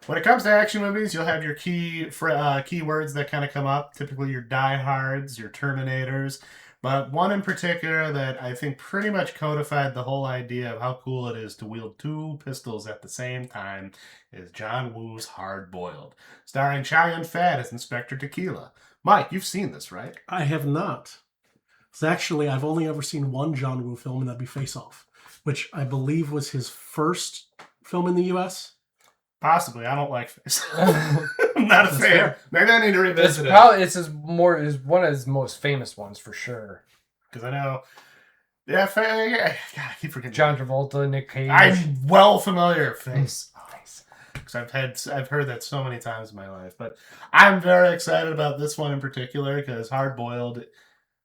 When it comes to action movies, you'll have your keywords that kind of come up. Typically, your diehards, your Terminators, but one in particular that I think pretty much codified the whole idea of how cool it is to wield two pistols at the same time is John Woo's Hard Boiled, starring Chow Yun-fat as Inspector Tequila. Mike, you've seen this, right? I have not. So actually, I've only ever seen one John Woo film, and that'd be Face Off, which I believe was his first film in the U.S. Possibly. I don't like Face Off. I'm not a fan. Fair. Maybe I need to revisit It's one of his most famous ones for sure. because I know. Yeah, God, I keep forgetting. John Travolta, Nick Cage. I'm well familiar with Face Off because I've heard that so many times in my life. But I'm very excited about this one in particular because Hard Boiled.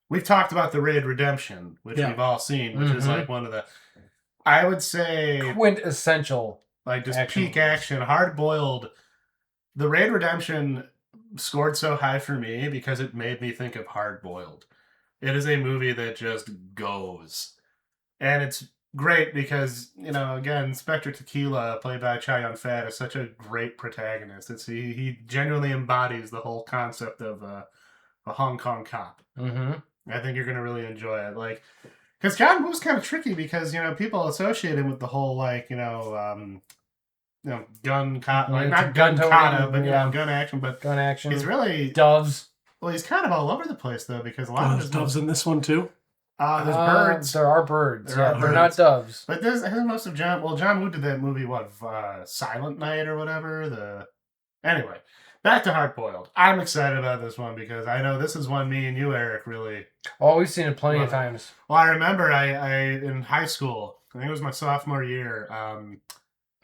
We've talked about the Raid Redemption, which we've all seen, which is like one of the, I would say, quintessential. Like just peak action. Hard Boiled. The Raid Redemption scored so high for me because it made me think of Hard Boiled. It is a movie that just goes. And it's great because, again, Inspector Tequila, played by Chow Yun-fat, is such a great protagonist. He genuinely embodies the whole concept of a Hong Kong cop. Mm-hmm. I think you're going to really enjoy it. Because John Woo's kind of tricky because, people associate him with the whole, gun cop, not gun kata, but gun action. But gun action. He's really doves. Well, he's kind of all over the place though because a lot of there's doves in this one too. There's birds. There are birds. They're not doves. But there's most of John Woo did that movie Silent Night or whatever. Anyway, back to Hard Boiled. I'm excited about this one because I know this is one me and you, Eric, really. Oh, we've seen it plenty of times. Well, I remember I in high school. I think it was my sophomore year.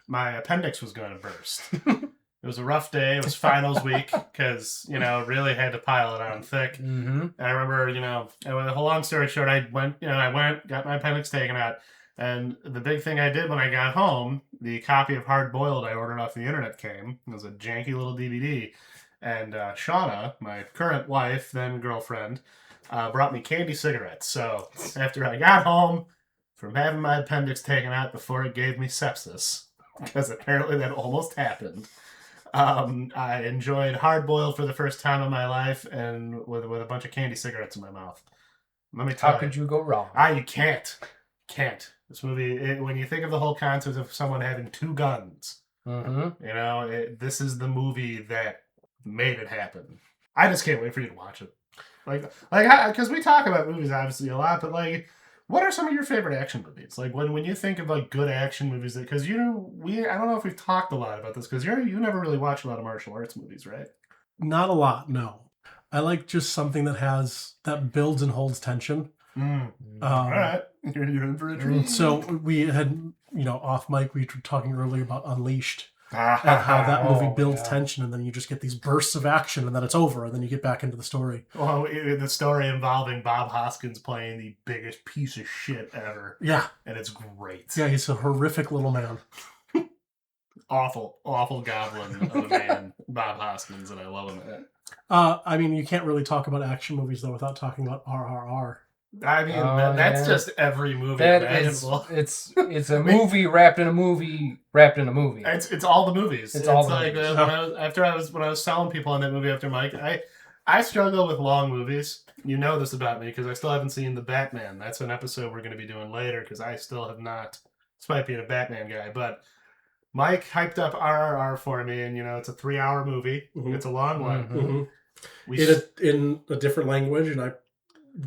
My appendix was going to burst. It was a rough day. It was finals week because, really had to pile it on thick. Mm-hmm. And I remember, a whole long story short, I went, got my appendix taken out. And the big thing I did when I got home, the copy of Hard Boiled I ordered off the internet came. It was a janky little DVD. And Shauna, my current wife, then girlfriend, brought me candy cigarettes. So after I got home from having my appendix taken out before it gave me sepsis, because apparently that almost happened, I enjoyed Hard Boiled for the first time in my life and with a bunch of candy cigarettes in my mouth. Let me tell you. How could you go wrong? You can't. This movie, when you think of the whole concept of someone having two guns, this is the movie that made it happen. I just can't wait for you to watch it. Because we talk about movies obviously a lot, but what are some of your favorite action movies? When you think of good action movies, because I don't know if we've talked a lot about this because you never really watch a lot of martial arts movies, right? Not a lot, no. I like just something that builds and holds tension. All right, you're in for a treat. So we had, off mic, we were talking earlier about Unleashed. And how that movie builds tension, and then you just get these bursts of action, and then it's over, and then you get back into the story. Well, the story involving Bob Hoskins playing the biggest piece of shit ever. Yeah. And it's great. Yeah, he's a horrific little man. Awful goblin of a man, Bob Hoskins, and I love him. You can't really talk about action movies, though, without talking about RRR. I mean, that's just every movie. It's a movie wrapped in a movie wrapped in a movie. It's all the movies. It's all the movies. When I was selling people on that movie after Mike, I struggle with long movies. You know this about me because I still haven't seen The Batman. That's an episode we're going to be doing later because I still have not, despite being a Batman guy. But Mike hyped up RRR for me, and it's a 3-hour movie. Mm-hmm. It's a long one. Mm-hmm. In a different language, and I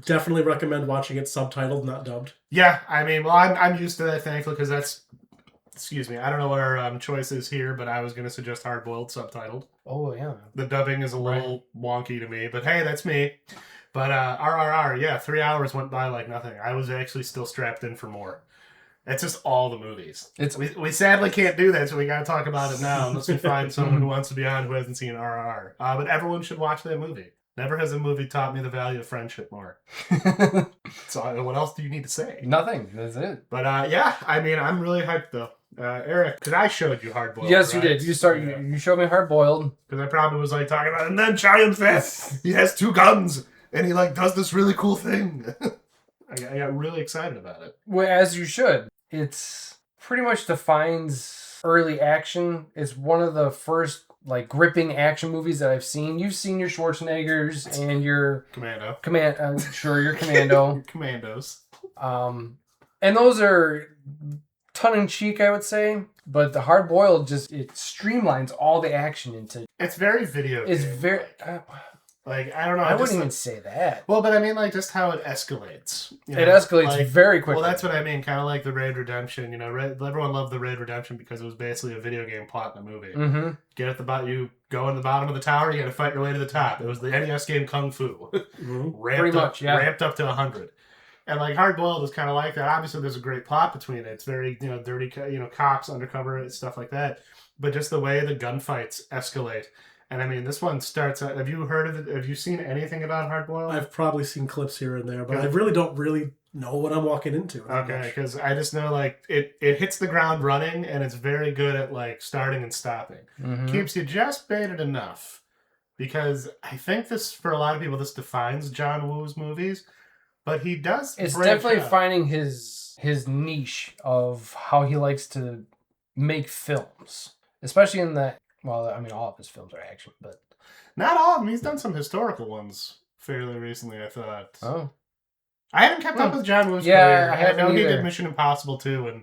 definitely recommend watching it subtitled, not dubbed. Yeah, I'm used to that, thankfully, because that's... Excuse me, I don't know what our choice is here, but I was going to suggest Hard Boiled subtitled. Oh, yeah. The dubbing is a little wonky to me, but hey, that's me. But RRR, yeah, 3 hours went by like nothing. I was actually still strapped in for more. It's just all the movies. We sadly can't do that, so we got to talk about it now, unless we find someone who wants to be on who hasn't seen RRR. But everyone should watch that movie. Never has a movie taught me the value of friendship more. So what else do you need to say? Nothing. That's it. But I'm really hyped though. Eric, because I showed you Hard Boiled. Yes, right? you did. You showed me Hard Boiled. Because I probably was talking about it. And then Chow Yun-fat, he has two guns. And he does this really cool thing. I got really excited about it. Well, as you should. It's pretty much defines early action. It's one of the first like gripping action movies that I've seen. You've seen your Schwarzeneggers and your Commando. Sure, your Commando. Your Commandos. And those are tongue-in-cheek, I would say. But the Hard Boiled it streamlines all the action into. It's very video game. It's very. Like, I don't know. I wouldn't even say that. Well, but I mean, like, just how it escalates. It escalates like, very quickly. Well, that's what I mean. Kind of like the Raid Redemption. Everyone loved the Raid Redemption because it was basically a video game plot in a movie. Mm-hmm. Get at the bottom. You go in the bottom of the tower. You got to fight your way to the top. It was the NES game Kung Fu. Ramped up to 100. And like Hard Boiled is kind of like that. Obviously, there's a great plot between it. It's very dirty, cops, undercover, stuff like that. But just the way the gunfights escalate. And I mean, this one starts out. Have you heard of it? Have you seen anything about Hard Boiled? I've probably seen clips here and there, but I really don't know what I'm walking into. Okay, because I just know like it hits the ground running, and it's very good at like starting and stopping. Mm-hmm. Keeps you just baited enough, because I think this for a lot of people this defines John Woo's movies, but he does. It's definitely finding his niche of how he likes to make films, especially in that. Well, I mean, all of his films are action, but... Not all of them. He's done some historical ones fairly recently, I thought. Oh. I haven't kept up with John Woo's career. I know he either. did Mission Impossible too, and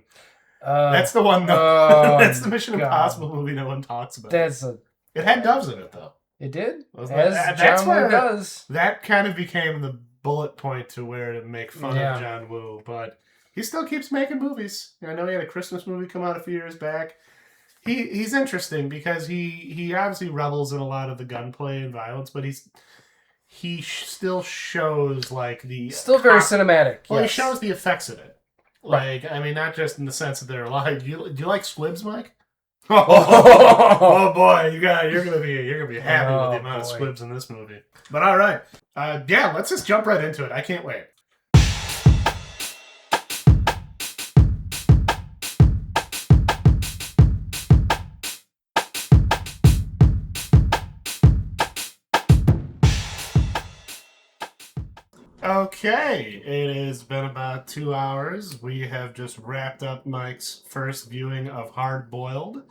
that's the one. That's the Mission Impossible movie no one talks about. It had doves in it, though. It did? As John Woo does. That kind of became the bullet point to where to make fun of John Woo, but he still keeps making movies. I know he had a Christmas movie come out a few years back. He's interesting because he obviously revels in a lot of the gunplay and violence, but he still shows like the still very cinematic. Well, he shows the effects of it. Like I mean, not just in the sense that they're alive. Do you like squibs, Mike? Oh boy, you're gonna be happy with the amount of squibs in this movie. But all right, let's just jump right into it. I can't wait. Okay, it has been about 2 hours. We have just wrapped up Mike's first viewing of Hard Boiled.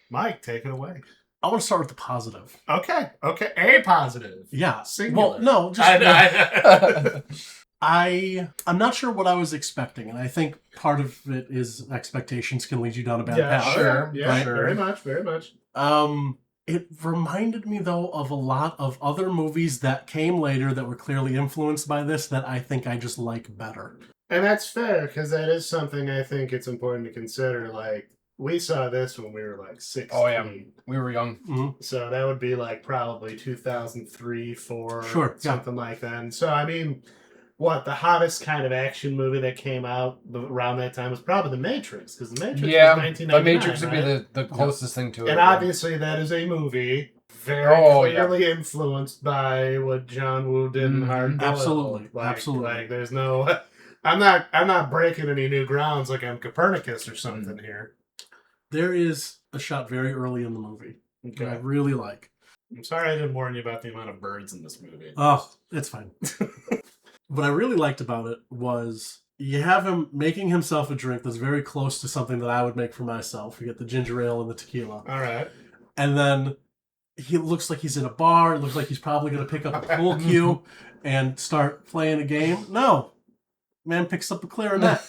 Mike, take it away. I want to start with the positive. Okay, a positive. Yeah. Singular. Well, no, just I'm not sure what I was expecting, and I think part of it is expectations can lead you down a bad path. Sure. Yeah, right? Very much. It reminded me, though, of a lot of other movies that came later that were clearly influenced by this that I think I just like better. And that's fair, because that is something I think it's important to consider. Like, we saw this when we were like 16. Oh, yeah. We were young. Mm-hmm. So that would be like probably 2003, 4, something like that. And so, I mean... the hottest kind of action movie that came out around that time was probably The Matrix, because The Matrix was 1999. The Matrix would be the closest thing to it. And obviously that is a movie very clearly influenced by what John Woo did in Hard Boiled. Absolutely. Like there's no... I'm not breaking any new grounds like I'm Copernicus or something here. There is a shot very early in the movie that I really like. I'm sorry I didn't warn you about the amount of birds in this movie. Oh, it's fine. What I really liked about it was you have him making himself a drink that's very close to something that I would make for myself. You get the ginger ale and the tequila. All right. And then he looks like he's in a bar. It looks like he's probably going to pick up a pool cue and start playing a game. No. Man picks up a clarinet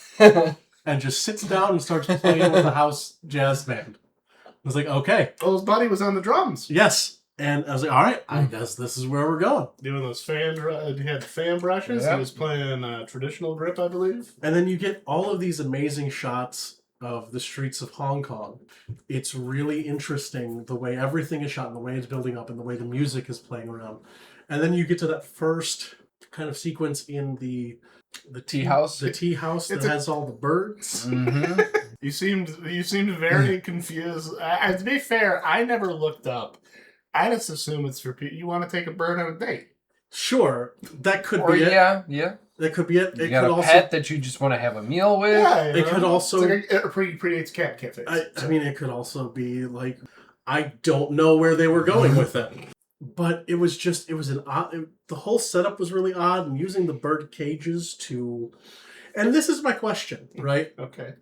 and just sits down and starts playing with the house jazz band. I was like, okay. Well, his buddy was on the drums. Yes. And I was like, all right, I guess this is where we're going. Doing those he had fan brushes. Yep. He was playing traditional grip, I believe. And then you get all of these amazing shots of the streets of Hong Kong. It's really interesting the way everything is shot and the way it's building up and the way the music is playing around. And then you get to that first kind of sequence in the tea house. The tea house that has all the birds. Mm-hmm. You seemed very confused. To be fair, I never looked up. I just assume it's for people. You want to take a bird on a date. Sure. That could be it. Yeah. That could be it. You got a pet that you just want to have a meal with. Yeah, it could also... It's like it predates cat face. I mean, it could also be like... I don't know where they were going with it. But it was an odd... the whole setup was really odd, and using the bird cages to... And this is my question, right? Okay.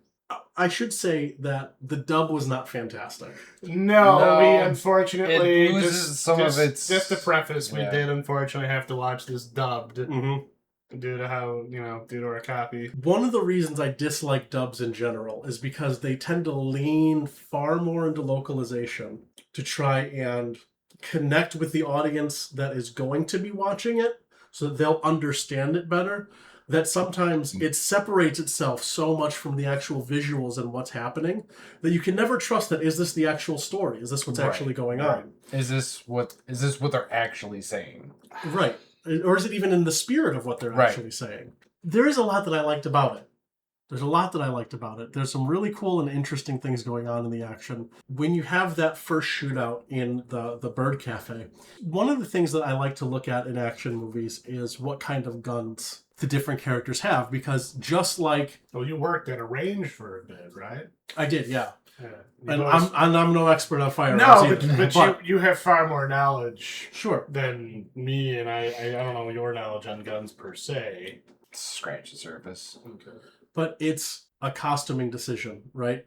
I should say that the dub was not fantastic. No, we No, unfortunately it loses some of its- Just to preface, we Yeah. did unfortunately have to watch this dubbed Mm-hmm. due to how due to our copy. One of the reasons I dislike dubs in general is because they tend to lean far more into localization to try and connect with the audience that is going to be watching it so that they'll understand it better. That sometimes it separates itself so much from the actual visuals and what's happening that you can never trust that is this the actual story? Is this what's Right, actually going on? Is this what they're actually saying? Right. Or is it even in the spirit of what they're Right. actually saying? There is a lot that I liked about it. There's some really cool and interesting things going on in the action. When you have that first shootout in the Bird Cafe, one of the things that I like to look at in action movies is what kind of guns the different characters have, because just like... Well, you worked at a range for a bit, right? I did, yeah. Yeah. And I'm no expert on firearms No, either. but you have far more knowledge Sure. than me, and I don't know your knowledge on guns per se. Scratch the surface. Okay. But it's a costuming decision, right?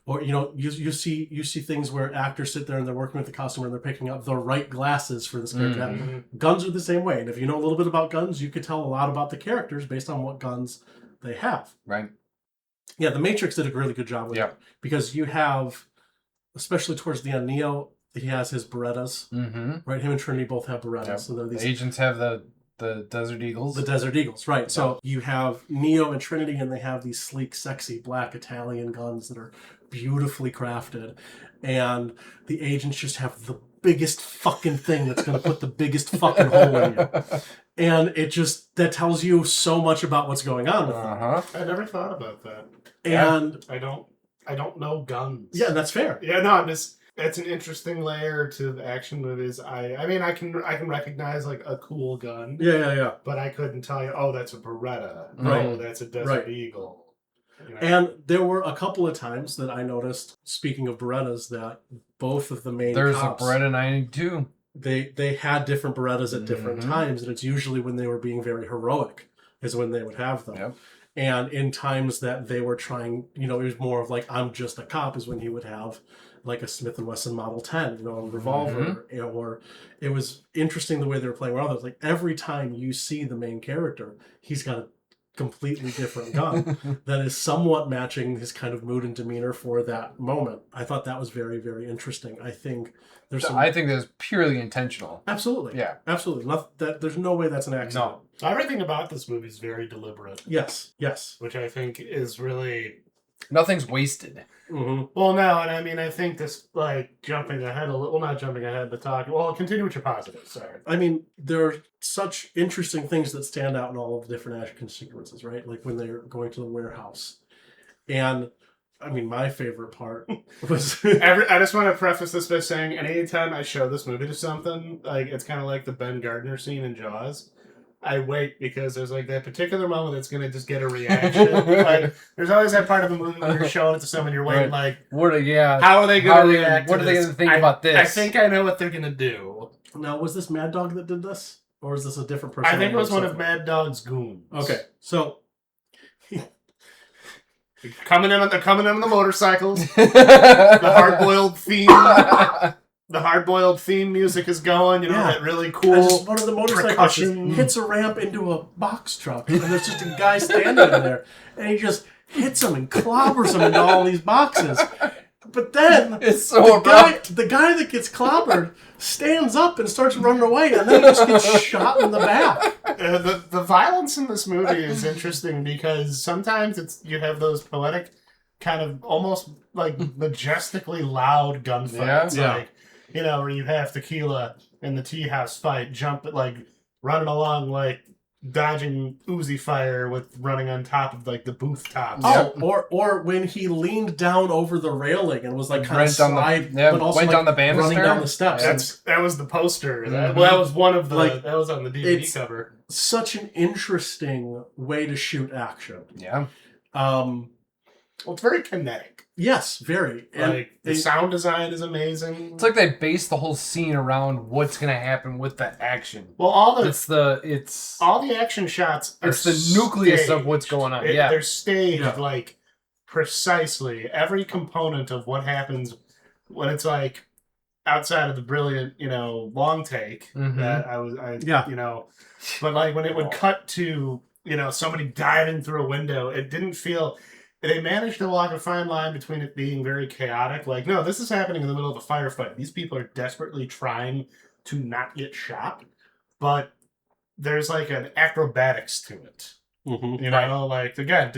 Or you see things where actors sit there and they're working with the costumer and they're picking up the right glasses for this character. Mm-hmm. Guns are the same way, and if you know a little bit about guns, you could tell a lot about the characters based on what guns they have. Right. Yeah, The Matrix did a really good job with it, because you have, especially towards the end, Neo, he has his Berettas, right? Him and Trinity both have Berettas. Yep. So they're these The agents have the Desert Eagles. The Desert Eagles, right. So you have Neo and Trinity, and they have these sleek, sexy, black Italian guns that are beautifully crafted. And the agents just have the biggest fucking thing that's going to put the biggest fucking hole in you. And that tells you so much about what's going on with them. I never thought about that. And I don't know guns. yeah, that's fair. Yeah, no, it's an interesting layer to the action movies. I mean, I can recognize like a cool gun. Yeah. But I couldn't tell you, oh, that's a Beretta. Right. Oh, that's a Desert Right. Eagle. And there were a couple of times that I noticed, speaking of Berettas, that both of the main There's cops, a Beretta 92. They had different Berettas at different times, and it's usually when they were being very heroic is when they would have them. Yep. And in times that they were trying, it was more of like, I'm just a cop, is when he would have like a Smith & Wesson Model 10, a revolver. Or it was interesting the way they were playing around. It was like every time you see the main character, he's got a completely different gun that is somewhat matching his kind of mood and demeanor for that moment. I thought that was very, very interesting. I think I think that's purely intentional. Absolutely. Yeah. Absolutely. There's no way that's an accident. No. Everything about this movie is very deliberate. Yes. Which I think is really... Nothing's wasted. Mm-hmm. Well, no, and I mean, I think this, like, jumping ahead a little... Well, not jumping ahead, but talking... Well, continue with your positives, sorry. I mean, there are such interesting things that stand out in all of the different action sequences, right? Like when they're going to the warehouse. And... I mean, my favorite part was... I just want to preface this by saying, anytime I show this movie to something, like, it's kind of like the Ben Gardner scene in Jaws. I wait because there's, like, that particular moment that's going to just get a reaction. Like, there's always that part of the movie when you're showing it to someone, you're waiting, like, how are they going to react What to are they this? going to think about this? I think I know what they're going to do. Now, was this Mad Dog that did this? Or is this a different person? I think it was one of Mad Dog's goons. Okay, so... They're coming in on the motorcycles. The hard-boiled theme. The hard-boiled theme music is going. That really cool. And just one of the motorcycles percussion. hits a ramp into a box truck, and there's just a guy standing there, and he just hits him and clobbers him into all these boxes. But then it's so the guy that gets clobbered stands up and starts running away, and then he just gets shot in the back. The violence in this movie is interesting because sometimes you have those poetic, kind of almost like majestically loud gunfights. Yeah. Like, where you have Tequila in the tea house fight, running along, like, dodging Uzi fire with running on top of, like, the booth tops. Oh, or when he leaned down over the railing and was like kind of slide, but also went like down the banister, running down the steps. That was the poster. That was one of the that was on the DVD cover. Such an interesting way to shoot action. Yeah. Well, it's very kinetic. Yes, very. And the sound design is amazing. It's like they base the whole scene around what's going to happen with the action. Well, all the action shots are the nucleus of what's going on. They're staged like precisely every component of what happens when it's like outside of the brilliant, long take that Yeah. but like when it would cut to, somebody diving through a window, it didn't feel. They managed to walk a fine line between it being very chaotic, like, no, this is happening in the middle of a firefight. These people are desperately trying to not get shot, but there's like an acrobatics to it. Like again,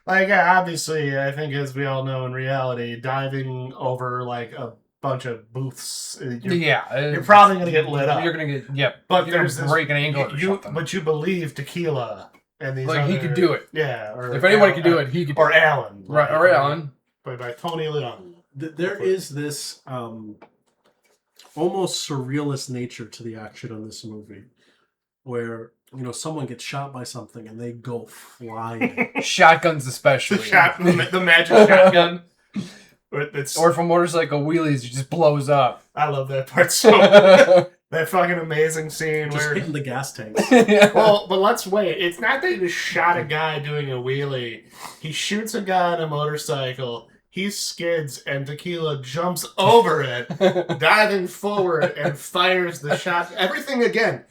like obviously, I think as we all know in reality, diving over like a bunch of booths, you're probably gonna get lit up. You're gonna get but you're there's gonna break an ankle or something. But you believe Tequila and these like he could do it. Yeah, or if anybody could do it, he could. Or Alan, right? Or Alan, played by Tony Leung. There is this almost surrealist nature to the action in this movie, where someone gets shot by something and they go flying. Shotguns especially. The magic shotgun. Or from motorcycle wheelies, it just blows up. I love that part so much. That fucking amazing scene just where hitting the gas tanks. Well, but let's wait. It's not that he just shot a guy doing a wheelie. He shoots a guy on a motorcycle. He skids and Tequila jumps over it, diving forward and fires the shot. Everything again.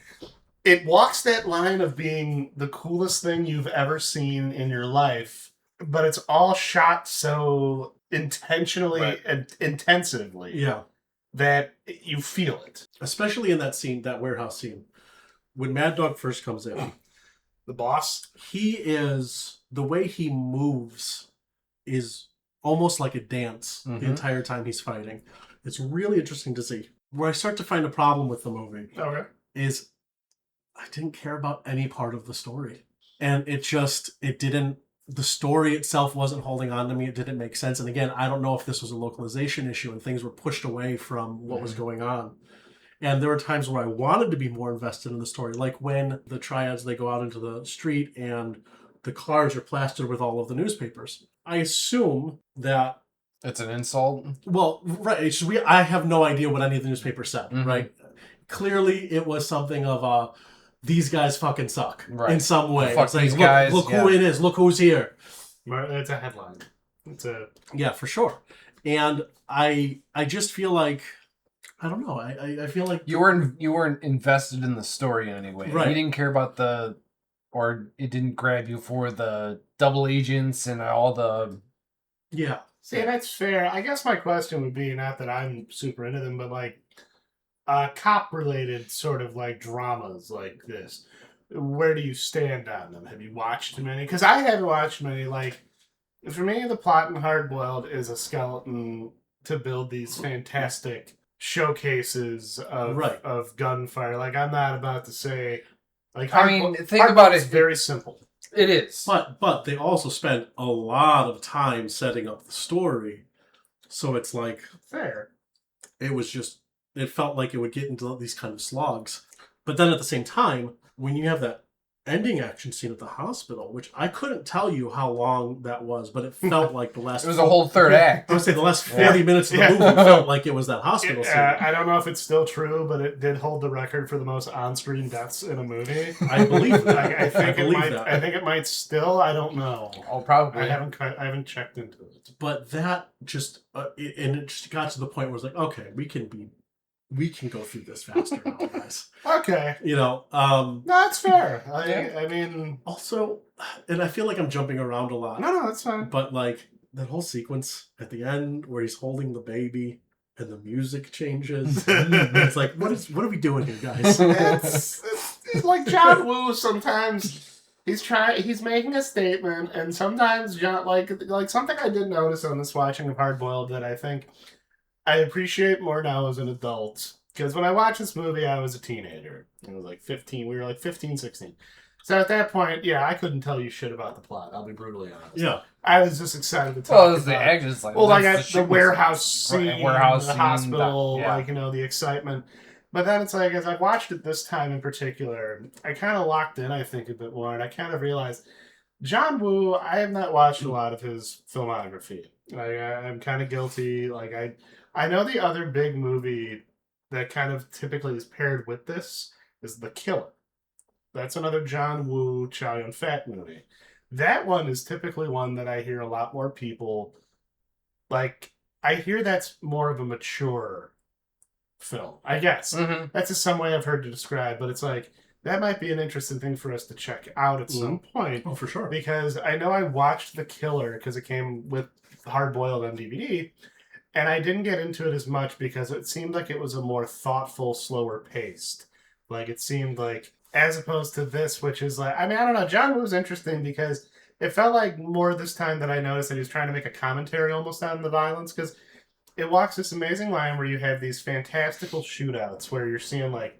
It walks that line of being the coolest thing you've ever seen in your life, but it's all shot so intentionally and intensively. Yeah. That you feel it. Especially in that scene, that warehouse scene. When Mad Dog first comes in. The boss? The way he moves is almost like a dance the entire time he's fighting. It's really interesting to see. Where I start to find a problem with the movie is I didn't care about any part of the story. And the story itself wasn't holding on to me. It didn't make sense. And again, I don't know if this was a localization issue and things were pushed away from what was going on. And there were times where I wanted to be more invested in the story, like when the triads, they go out into the street and the cars are plastered with all of the newspapers. I assume that it's an insult. Well, right. I have no idea what any of the newspapers said, right? Clearly, it was something of these guys fucking suck in some way. Fuck it's like, these guys. Look who it is. Look who's here. It's a headline. Yeah, for sure. And I just feel like, I don't know. I feel like you weren't invested in the story in any way. Right. You didn't care about or it didn't grab you for the double agents and all the. Yeah. See, that's fair. I guess my question would be, not that I'm super into them, but like cop-related sort of like dramas like this. Where do you stand on them? Have you watched many? Because I haven't watched many. Like, for me, the plot in Hard Boiled is a skeleton to build these fantastic showcases of gunfire. Like, I'm not about to say, like, think about it. It's very simple. It is, but they also spent a lot of time setting up the story, so it's like fair. It felt like it would get into these kind of slogs, but then at the same time, when you have that ending action scene at the hospital, which I couldn't tell you how long that was, but it felt like the last... It was a whole third act. I would say the last 40 minutes of the movie felt like it was that hospital scene. I don't know if it's still true, but it did hold the record for the most on-screen deaths in a movie. I believe that. I think it might still. I don't know. Oh, probably. I haven't checked into it. But that just... it just got to the point where it's like, okay, we can go through this faster now, guys. Okay. No, that's fair. I mean... Also, and I feel like I'm jumping around a lot. No, that's fine. But, like, that whole sequence at the end where he's holding the baby and the music changes. It's like, what are we doing here, guys? It's like John Woo sometimes... He's making a statement, and sometimes John, like something I did notice on this watching of Hard Boiled that I think I appreciate more now as an adult. Because when I watched this movie, I was a teenager. I was like 15. We were like 15, 16. So at that point, yeah, I couldn't tell you shit about the plot. I'll be brutally honest. Yeah. I was just excited to talk about it. Well, it was the action. Like, the warehouse scene, the hospital, the excitement. But then it's like, as I watched it this time in particular, I kind of locked in, I think, a bit more. And I kind of realized, John Woo, I have not watched a lot of his filmography. I'm kind of guilty. Like, I know the other big movie that kind of typically is paired with this is The Killer. That's another John Woo, Chow Yun-Fat movie. That one is typically one that I hear a lot more people like. I hear that's more of a mature film, I guess. Mm-hmm. That's just some way I've heard to describe, but it's like that might be an interesting thing for us to check out at some point. Oh, for sure. Because I know I watched The Killer because it came with Hard Boiled on DVD, and I didn't get into it as much because it seemed like it was a more thoughtful, slower paced. Like it seemed like as opposed to this, which is like I mean, I don't know, John Woo was interesting because it felt like more this time that I noticed that he was trying to make a commentary almost on the violence because it walks this amazing line where you have these fantastical shootouts where you're seeing like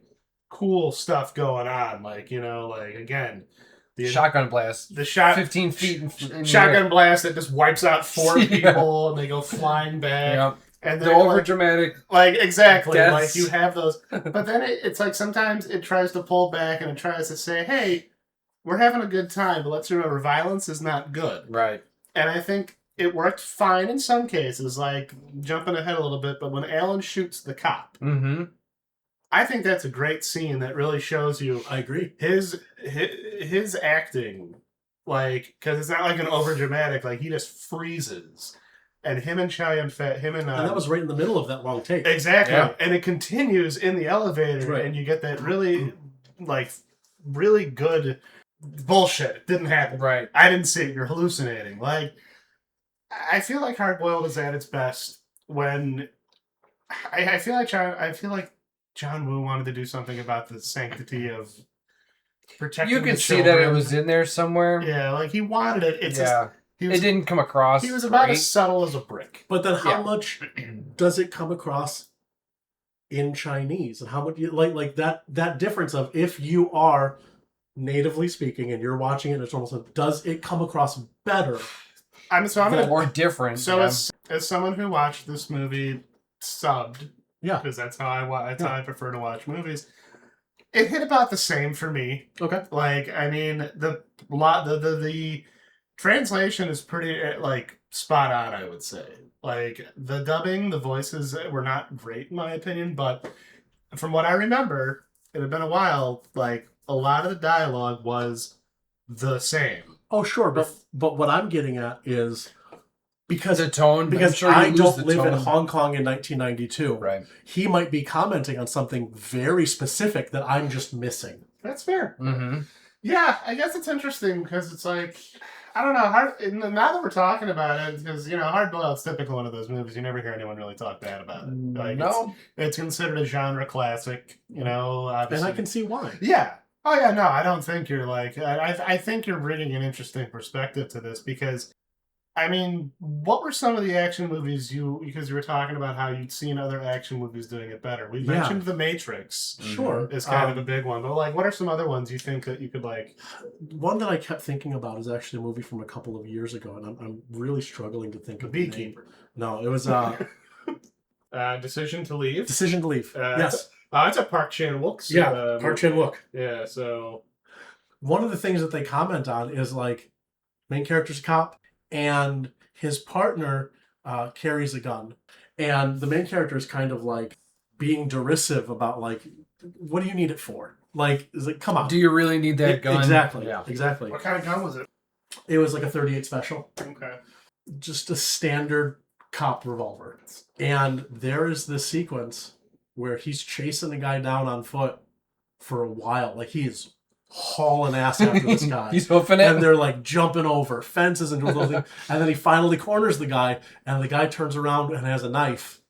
cool stuff going on, like like again, the Shotgun blast. the shot 15 feet in the shotgun air. blast that just wipes out 4 Yeah. people and they go flying back. Yep. And The they're over like, dramatic. exactly, deaths. like you have those, but then it's like sometimes it tries to pull back and it tries to say, "Hey, we're having a good time, but let's remember violence is not good." Right. And I think it worked fine in some cases, like jumping ahead a little bit, but when Alan shoots the cop, Mm-hmm. I think that's a great scene that really shows you I agree. his acting, like, because it's not like an over dramatic, like he just freezes, and him and Chow Yun Fat, And that was right in the middle of that long take. exactly, Yeah. and it continues in the elevator, Right. and you get that really, like, really good bullshit. It didn't happen. Right. I didn't see it. You're hallucinating. Like, I feel like Hard Boiled is at its best when I feel like John Woo wanted to do something about the sanctity of protecting. You the could see that it children. was in there somewhere. Yeah, like he wanted it. It's just, Yeah. he was, It didn't come across. he was about great. as subtle as a brick. But then how Yeah. much does it come across in Chinese? And how much like that difference of if you are natively speaking and you're watching it in its normal, does it come across better? I'm gonna or different. So yeah. as someone who watched this movie subbed, Yeah. because that's how how I prefer to watch movies. It hit about the same for me. Okay. Like, I mean, the translation is pretty like spot on, I would say. Like the dubbing, the voices were not great in my opinion, but from what I remember, it had been a while. Like a lot of the dialogue was the same. Oh, sure, but what I'm getting at is because the tone. because I'm sure you I lose don't the live in tone. Hong Kong in 1992. Right. He might be commenting on something very specific that I'm just missing. That's fair. Mm-hmm. Yeah, I guess it's interesting because it's like I don't know. Now that we're talking about it, because Hard Boiled's typical one of those movies. You never hear anyone really talk bad about it. Like, No. it's considered a genre classic. Obviously. And I can see why. Yeah. Oh yeah. No, I don't think you're like. I think you're bringing an interesting perspective to this because, I mean, what were some of the action movies because you were talking about how you'd seen other action movies doing it better. We Yeah. mentioned The Matrix. Sure. Is kind of a big one, but like, what are some other ones you think that you could like? One that I kept thinking about is actually a movie from a couple of years ago, and I'm really struggling to think The of the name. Beekeeper. No, it was Decision to Leave. Decision to Leave. Yes. It's a Park Chan-wook's. Yeah, Park Chan-wook. Yeah, so One of the things that they comment on is like main character's a cop and his partner carries a gun, and the main character is kind of like being derisive about like, what do you need it for? Like, is like, come on. Do you really need that gun? Exactly. Yeah. Exactly. what kind of gun was it? It was like a 38 special, Okay. just a standard cop revolver. And there is this sequence where he's chasing a guy down on foot for a while, like he's hauling ass after this guy. He's hoofing it. And they're like jumping over fences and doing those things. And then he finally corners the guy, and the guy turns around and has a knife.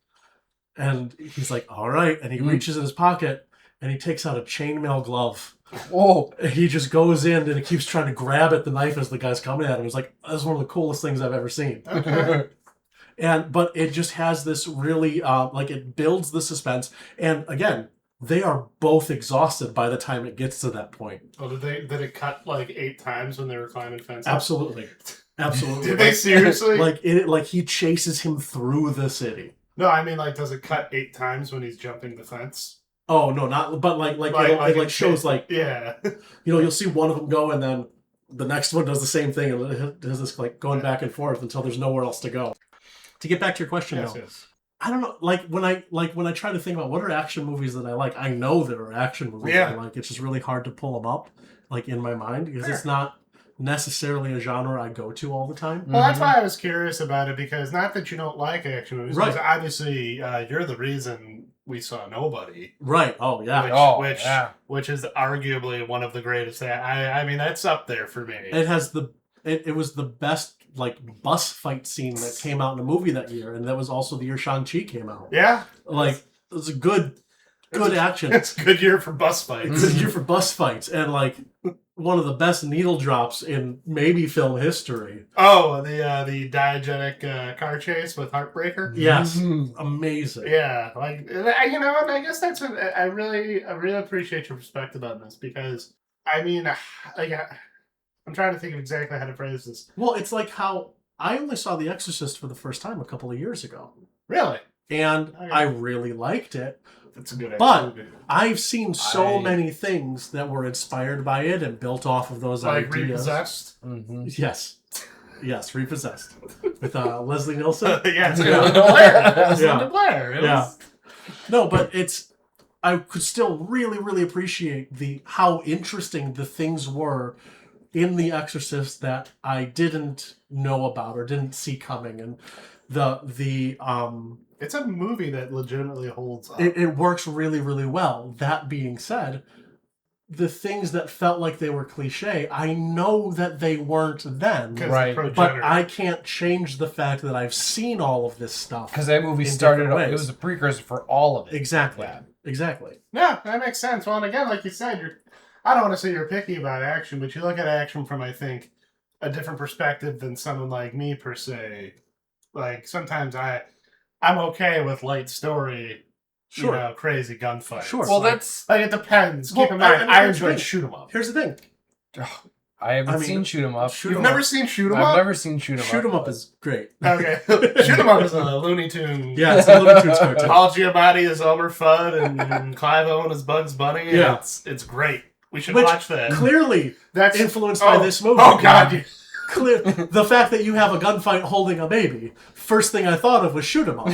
And he's like, all right. And he reaches in his pocket and he takes out a chainmail glove. Oh. And he just goes in and he keeps trying to grab at the knife as the guy's coming at him. He's like, that's one of the coolest things I've ever seen. Okay. But it just has this really, like it builds the suspense. And again, they are both exhausted by the time it gets to that point. Oh, did it cut like 8 times when they were climbing fences? Absolutely. Absolutely. Did they seriously? Like he chases him through the city. No, I mean like, does it cut 8 times when he's jumping the fence? Oh no, not but it shows like yeah. you'll see one of them go and then the next one does the same thing and it has this like going back and forth until there's nowhere else to go. To get back to your question, though, Yes. I don't know. When I try to think about what are action movies that I like, I know there are action movies Yeah. that I like. It's just really hard to pull them up, like in my mind, because it's not necessarily a genre I go to all the time. Well, that's why I was curious about it, because not that you don't like action movies, Right. because obviously you're the reason we saw Nobody. Right. Oh, yeah. Which is arguably one of the greatest. I mean, that's up there for me. It has it was the best like bus fight scene that came out in a movie that year, and that was also the year Shang-Chi came out. Yeah. Like, it was a good action. It's a good year for bus fights. Good year for bus fights, and like one of the best needle drops in maybe film history. Oh, the diegetic car chase with Heartbreaker. Yes, amazing. Yeah, like, you know, and I guess that's what I really appreciate your perspective on this, because I mean, like, I'm trying to think of exactly how to phrase this. Well, it's like how I only saw The Exorcist for the first time a couple of years ago. Really? And I really liked it. It's a good But movie. I've seen so many things that were inspired by it and built off of those like ideas. Repossessed? Mm-hmm. Yes, Repossessed. With Leslie Nielsen. Yeah, it's Linda Blair. It was Yeah. Linda Blair. It was... No, but I could still really, really appreciate how interesting the things were in The Exorcist that I didn't know about or didn't see coming, and it's a movie that legitimately holds up. It works really, really well. That being said, the things that felt like they were cliche, I know that they weren't then. Right. But I can't change the fact that I've seen all of this stuff. Because that movie started, ways. it was a precursor for all of it. Exactly. Yeah. Exactly. Yeah, that makes sense. Well, and again, like you said, I don't want to say you're picky about action, but you look at action from, I think, a different perspective than someone like me, per se. Like, sometimes I'm okay with light story, Sure. you know, crazy gunfights. Sure. Well, like, that's... Like, it depends. Well, Keep in mind, I here's the enjoy thing. shoot 'em up. Here's the thing. I haven't seen Shoot 'em Up. You've never seen Shoot 'em Up? I've never seen Shoot 'em Up. Shoot 'em Up is great. Okay. Shoot 'em Up is a Looney Tune. Yeah, it's a Looney Tunes cartoon. Paul Giamatti is Elmer Fudd, and Clive Owen is Bugs Bunny. And Yeah. It's great. We should Which watch that. Clearly That's influenced by this movie. Oh, God. Clear. The fact that you have a gunfight holding a baby, first thing I thought of was Shoot 'em Up.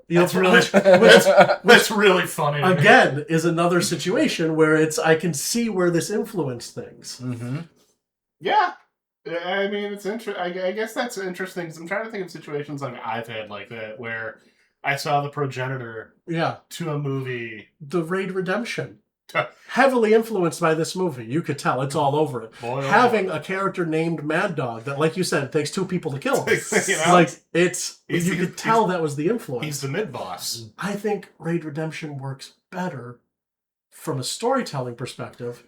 You know, That's really, which that's really funny. To me. again is another situation where I can see where this influenced things. Mm-hmm. Yeah. I mean, it's interesting. I guess that's interesting, because I'm trying to think of situations like I've had like that, where I saw the progenitor Yeah, to a movie. The Raid Redemption, heavily influenced by this movie. You could tell it's all over it. Boy, oh Having a character named Mad Dog that, like you said, it takes two people to kill him. You know? Like You could tell that was the influence. He's the mid-boss. I think Raid Redemption works better from a storytelling perspective,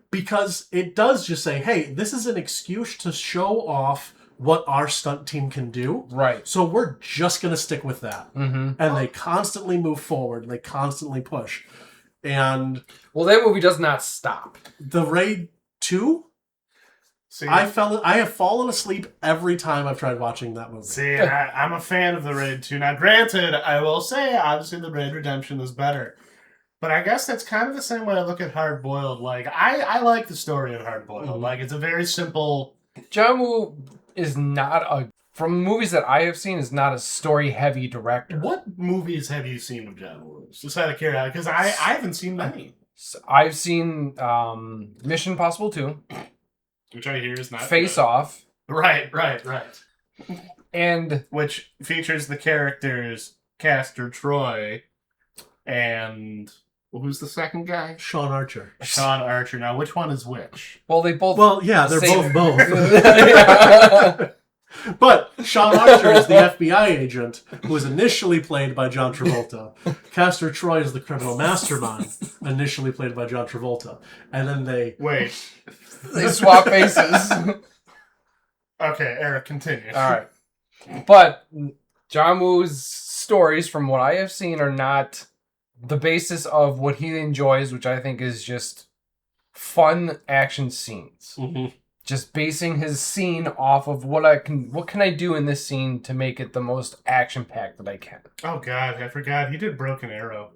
because it does just say, hey, this is an excuse to show off what our stunt team can do. Right. So we're just going to stick with that. Mm-hmm. And they constantly move forward. And they constantly push. And Well, that movie does not stop. the Raid 2, See, I have fallen asleep every time I've tried watching that movie. See, I'm a fan of the Raid 2. Now, granted, I will say, obviously, the Raid Redemption is better. But I guess that's kind of the same way I look at Hard Boiled. Like, I like the story of Hard Boiled. Mhm. Like, it's a very simple... John Woo is not from movies that I have seen, is not a story-heavy director. What movies have you seen of John Woo? Just out of curiosity, because I haven't seen many. So I've seen Mission Impossible 2, Which I hear is not Face good. Off, Right. and Which features the characters Castor Troy and... Who's the second guy? Sean Archer. Sean Archer. Now, which one is which? well, they both. Well, yeah, they're Same. both. Yeah. But Sean Archer is the FBI agent who was initially played by John Travolta. Castor Troy is the criminal mastermind, initially played by John Travolta. And then they... Wait. They swap faces. Okay, Eric, continue. All right, but John Woo's stories, from what I have seen, are not the basis of what he enjoys, which I think is just fun action scenes. Mhm. Just basing his scene off of what can I do in this scene to make it the most action packed that I can. Oh, God, I forgot. He did Broken Arrow.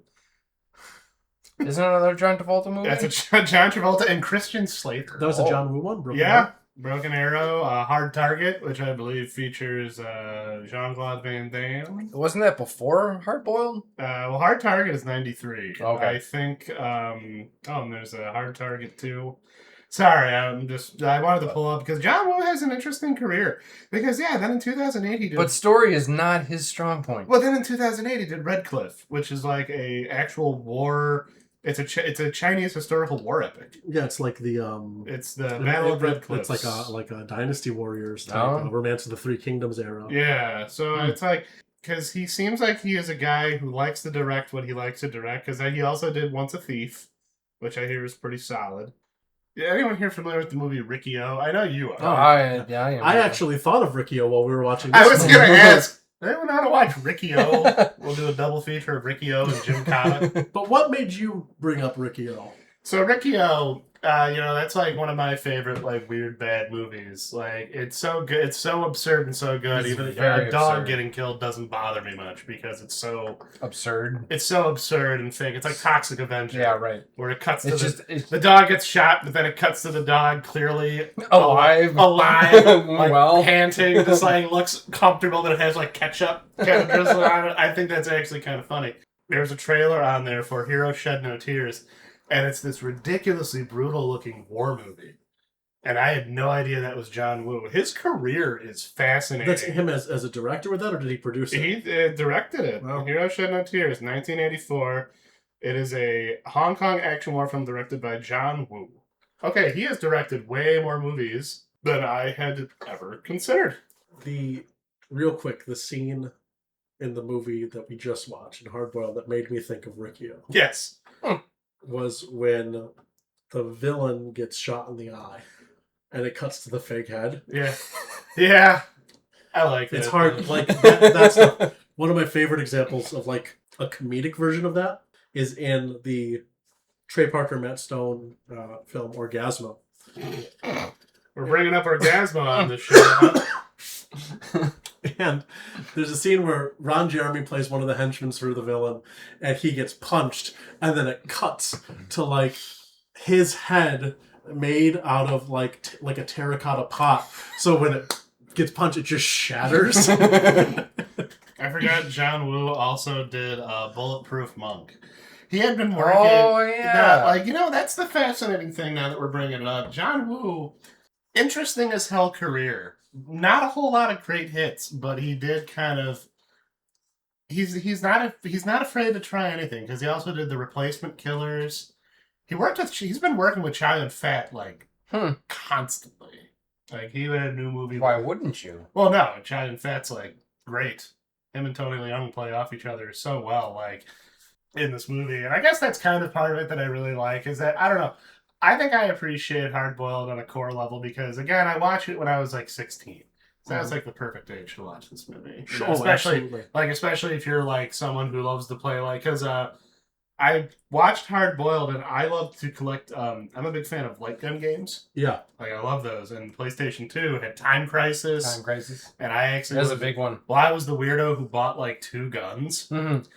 Isn't it another John Travolta movie? That's a John Travolta and Christian Slater. That was a John Woo one, Broken Yeah. Arrow. Broken Arrow, Hard Target, which I believe features Jean-Claude Van Damme. Wasn't that before Hard Boiled? Well, Hard Target is 93. Okay. I think, and there's a Hard Target 2. Sorry, I wanted to pull up because John Woo has an interesting career. Because, yeah, then in 2008 he did... But story is not his strong point. Well, then in 2008 he did Red Cliff, which is like a actual war... It's a Chinese historical war epic. Yeah, it's like the It's the Battle of Red Cliffs. It's like a Dynasty Warriors type, Romance of the Three Kingdoms era. Yeah, so it's like... Because he seems like he is a guy who likes to direct what he likes to direct. Because he also did Once a Thief, which I hear is pretty solid. Anyone here familiar with the movie Riccio? I know you are. Oh, I am. I actually thought of Riccio while we were watching this. I was going to ask, anyone know how to watch Riccio? We'll do a double feature of Riccio and Jim Cotta. But what made you bring up Riccio? So Riccio, that's like one of my favorite like weird bad movies. Like it's so good, it's so absurd and so good. It's Even very a dog absurd. getting killed doesn't bother me much because it's so Absurd. It's so absurd and fake. It's like Toxic Avenger. Yeah, right. Where it cuts to It's the dog gets shot, but then it cuts to the dog clearly alive, like panting, just like looks comfortable, but it has like ketchup kind of drizzle on it. I think that's actually kind of funny. There's a trailer on there for Hero Shed No Tears, and it's this ridiculously brutal looking war movie. And I had no idea that was John Woo. His career is fascinating. That's him as a director with that, or did he produce it? He directed it. Wow. Hero Shed No Tears, 1984. It is a Hong Kong action war film directed by John Woo. Okay, he has directed way more movies than I had ever considered. Real quick, the scene in the movie that we just watched in Hard Boiled that made me think of Riccio. Yes. Was when the villain gets shot in the eye and it cuts to the fake head. Yeah. Yeah. I like that. It's hard. Like, that's one of my favorite examples of like a comedic version of that is in the Trey Parker, Matt Stone film Orgasmo. We're bringing up Orgasmo on this show, huh? And there's a scene where Ron Jeremy plays one of the henchmen for the villain, and he gets punched, and then it cuts to like his head made out of like a terracotta pot. So when it gets punched, it just shatters. I forgot John Woo also did Bulletproof Monk. He had been working. Oh, yeah. That's the fascinating thing now that we're bringing it up. John Woo, interesting as hell career. Not a whole lot of great hits, but he did kind of. He's not afraid to try anything because he also did The Replacement Killers. He's been working with Chow Yun-fat like constantly. Like he had a new movie. Why wouldn't you? Well, no, Chow Yun-fat's like great. Him and Tony Leung play off each other so well, like in this movie, and I guess that's kind of part of it that I really like is that I don't know. I think I appreciate Hard Boiled on a core level because, again, I watched it when I was like 16. So that's like the perfect age to watch this movie. Sure, especially if you're like someone who loves to play because I watched Hard Boiled and I love to collect. I'm a big fan of light gun games. Yeah, like I love those. And PlayStation 2 had Time Crisis. And I actually was a big one. Well, I was the weirdo who bought like 2 guns. Mm-hmm.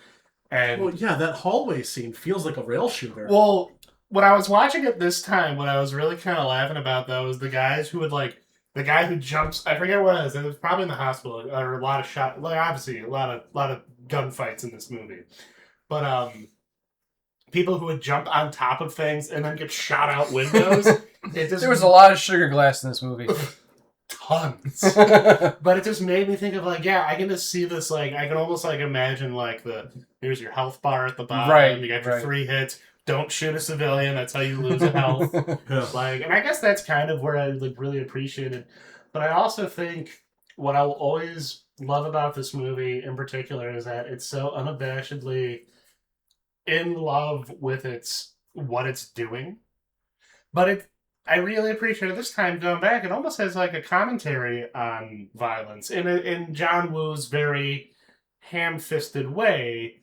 And that hallway scene feels like a rail shooter. Well, when I was watching it this time, what I was really kind of laughing about, though, was the guys who would, like, the guy who jumps, I forget what it was probably in the hospital, or a lot of shot, like, obviously, a lot of gunfights in this movie. But, people who would jump on top of things and then get shot out windows. There was a lot of sugar glass in this movie. Tons. But it just made me think of, like, yeah, I can just see this, like, I can almost, like, imagine, like, here's your health bar at the bottom. Right. You got your 3 hits. Don't shoot a civilian. That's how you lose a health. Like, and I guess that's kind of where I like really appreciate it. But I also think what I'll always love about this movie in particular is that it's so unabashedly in love with what it's doing. But I really appreciate it this time going back. It almost has like a commentary on violence in John Woo's very ham-fisted way.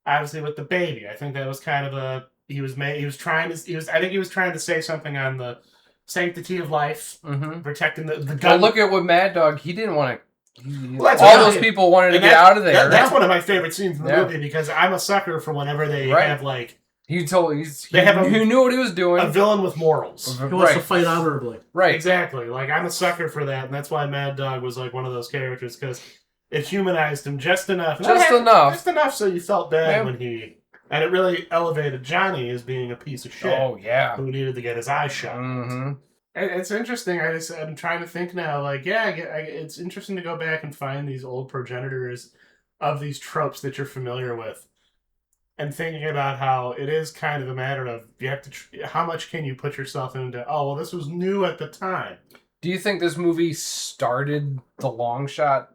Obviously, with the baby, I think that was kind of I think he was trying to say something on the sanctity of life, protecting the gun. Well, look at what Mad Dog. He didn't want to. Well, all those people wanted to get out of there. That's one of my favorite scenes in the movie because I'm a sucker for whenever they have like. He knew what he was doing. A villain with morals. He wants to fight honorably. Right. Exactly. Like I'm a sucker for that, and that's why Mad Dog was like one of those characters because it humanized him just enough. Just enough so you felt bad when he. And it really elevated Johnny as being a piece of shit. Oh, yeah. Who needed to get his eye shot. Mm-hmm. It's interesting. I'm trying to think now. Like, yeah, it's interesting to go back and find these old progenitors of these tropes that you're familiar with, and thinking about how it is kind of a matter of you have to how much can you put yourself into. Oh well, this was new at the time. Do you think this movie started the long shot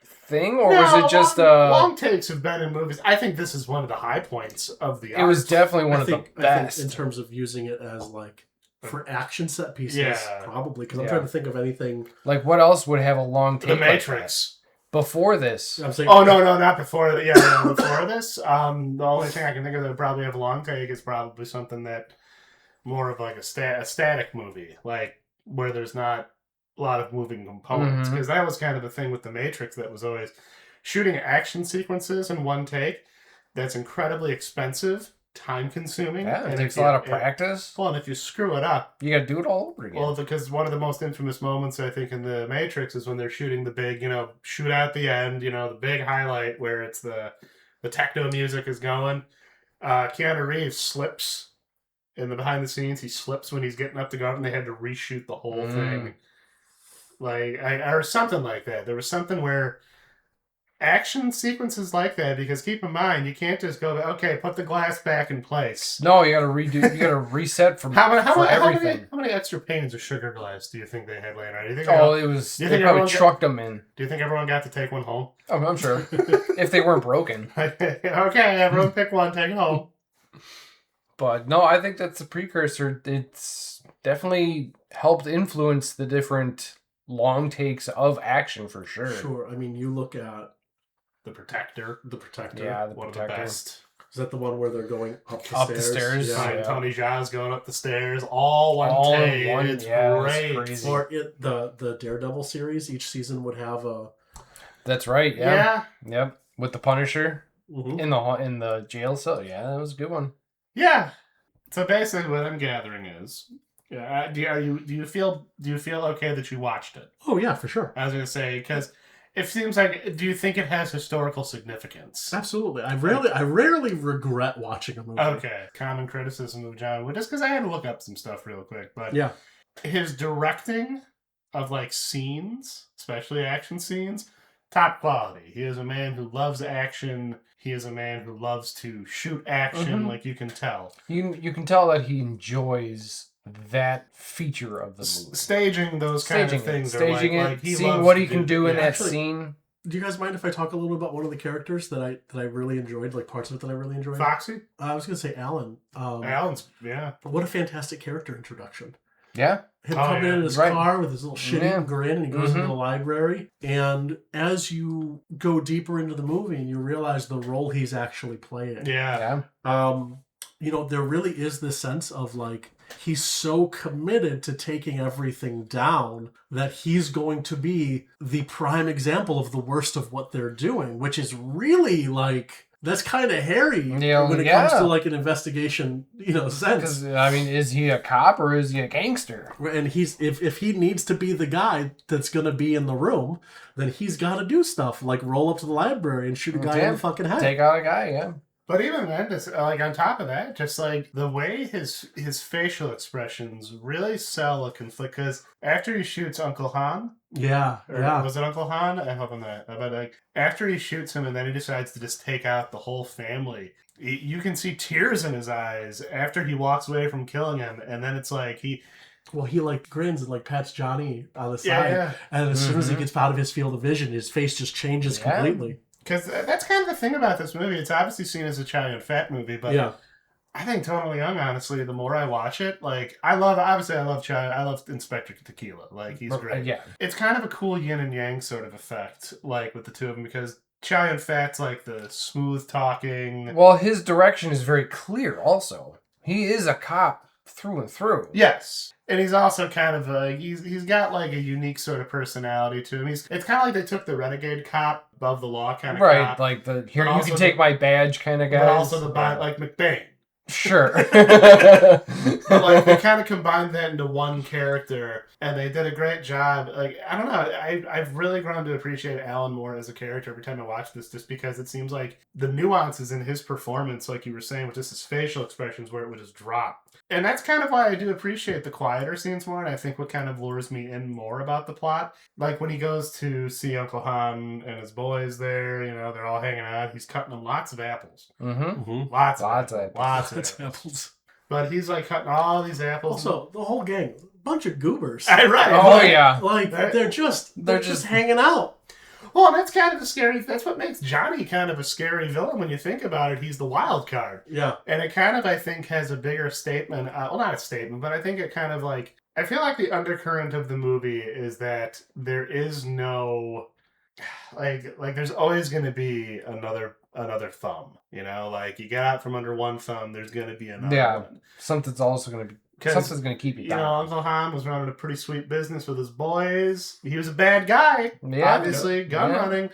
thing, or No, was it just long takes have been in movies? I think this is one of the high points of the. It was definitely one of the I best. think in terms of using it as like for action set pieces, Yeah. probably because I'm Yeah. trying to think of anything. Like, what else would have a long take? The like Matrix. that? Before this. I'm saying, Oh no, not before that. Yeah, no, before this. The only thing I can think of that would probably have a long take is probably something that more of like a static movie, like where there's not a lot of moving components, because that was kind of the thing with the Matrix that was always shooting action sequences in one take. That's incredibly expensive, time consuming. Yeah, it and takes if a lot you- of practice. Well, and if you screw it up, You gotta do it all over again. well, because one of the most infamous moments I think in the Matrix is when they're shooting the big, shoot at the end, the big highlight where it's the techno music is going. Keanu Reeves slips in the behind the scenes. He slips when he's getting up to go up, and they had to reshoot the whole thing, or something like that. There was something where action sequences like that, because keep in mind you can't just go, okay, put the glass back in place. No, you gotta redo. You gotta reset from How everything. many extra panes of sugar glass do you think they had laying around? Do you think It was. Do you They think probably everyone trucked them in. Do you think everyone got to take one home? Oh, I'm sure. If they weren't broken. Okay, everyone pick one, take it home. But no, I think that's a precursor. It's definitely helped influence the different long takes of action for sure. sure. I mean, you look at The Protector. The Protector. Yeah, the One of the Protector. best. Is that the one where they're going up the Up stairs? the stairs, Yeah. And yeah. Tony Jaa's going up the stairs, all one All in take. one, It's yeah, it's great. crazy. Or the Daredevil series, each season would have a. That's right. Yeah. Yep. With the Punisher Mhm. in the jail cell. Yeah, that was a good one. Yeah. So basically, what I'm gathering is, do you feel okay that you watched it? Oh yeah, for sure. I was gonna say, because it seems like, do you think it has historical significance? Absolutely. I rarely regret watching a movie. Okay. Common criticism of John Woo, just because I had to look up some stuff real quick, but Yeah. his directing of like scenes, especially action scenes, top quality. He is a man who loves action. He is a man who loves to shoot action, Mhm. like you can tell. You can tell that he enjoys that feature of the movie. Staging those kind of things, Staging are it, like he seeing loves what to he can do. do in Yeah, that actually- scene. Do you guys mind if I talk a little about one of the characters that I really enjoyed, like parts of it that I really enjoyed? Foxy? I was gonna say Alan. Alan's, yeah. What a fantastic character introduction. Yeah. Him Oh, coming yeah. in his Right. car with his little shitty Yeah. grin, and he goes into Mhm. the library. And as you go deeper into the movie, and you realize the role he's actually playing, Yeah. Yeah. there really is this sense of like he's so committed to taking everything down that he's going to be the prime example of the worst of what they're doing, which is really like. That's kind of hairy Yeah, when it yeah. comes to like an investigation, sense. Because I mean, is he a cop or is he a gangster? And he's if he needs to be the guy that's gonna be in the room, then he's got to do stuff like roll up to the library and shoot a guy in the fucking head. Take out a guy. Yeah. But even then, just, like on top of that, just like the way his facial expressions really sell a conflict. Because after he shoots Uncle Han, Yeah, or yeah. was it Uncle Han? I hope I'm not. But like after he shoots him, and then he decides to just take out the whole family. You can see tears in his eyes after he walks away from killing him, and then it's like he. Well, he like grins and like pats Johnny on the side, Yeah. and as soon as he Mhm. gets out of his field of vision, his face just changes Yeah. completely. Because that's kind of the thing about this movie. It's obviously seen as a Chow Fat movie, but Yeah, I think Totally Young, honestly, the more I watch it, like, I love Chow, I love Inspector Tequila. Like, he's great. Yeah. It's kind of a cool yin and yang sort of effect, like, with the two of them, because Chow Fat's like the smooth talking. Well, his direction is very clear. Also, he is a cop through and through. Yes. And he's also kind of he's got like a unique sort of personality to him. It's kind of like they took the renegade cop, above the law kind of Right, cop, like the here But you also can take my badge kind of guy. but also the like McBain. Sure. But like they kind of combined that into one character, and they did a great job. Like, I don't know, I've really grown to appreciate Alan more as a character every time I watch this, just because it seems like the nuances in his performance, like you were saying, with just his facial expressions, where it would just drop. And that's kind of why I do appreciate the quieter scenes more, and I think what kind of lures me in more about the plot. Like when he goes to see Uncle Han and his boys there, they're all hanging out. He's cutting them lots of apples. Mm-hmm. Lots of apples. Lots of apples. But he's like cutting all these apples. Also, the whole gang, bunch of goobers. Right. Oh, yeah. Like, they're just hanging out. Well, and that's kind of a scary... That's what makes Johnny kind of a scary villain when you think about it. He's the wild card. Yeah. And it kind of, I think, has a bigger statement. Well, not a statement, but I think it kind of like... I feel like the undercurrent of the movie is that there is no... Like there's always going to be another thumb. Like you get out from under one thumb, there's going to be another one. Something's also going to be... Something's going to keep you down. Uncle Han was running a pretty sweet business with his boys. He was a bad guy, obviously, gun running.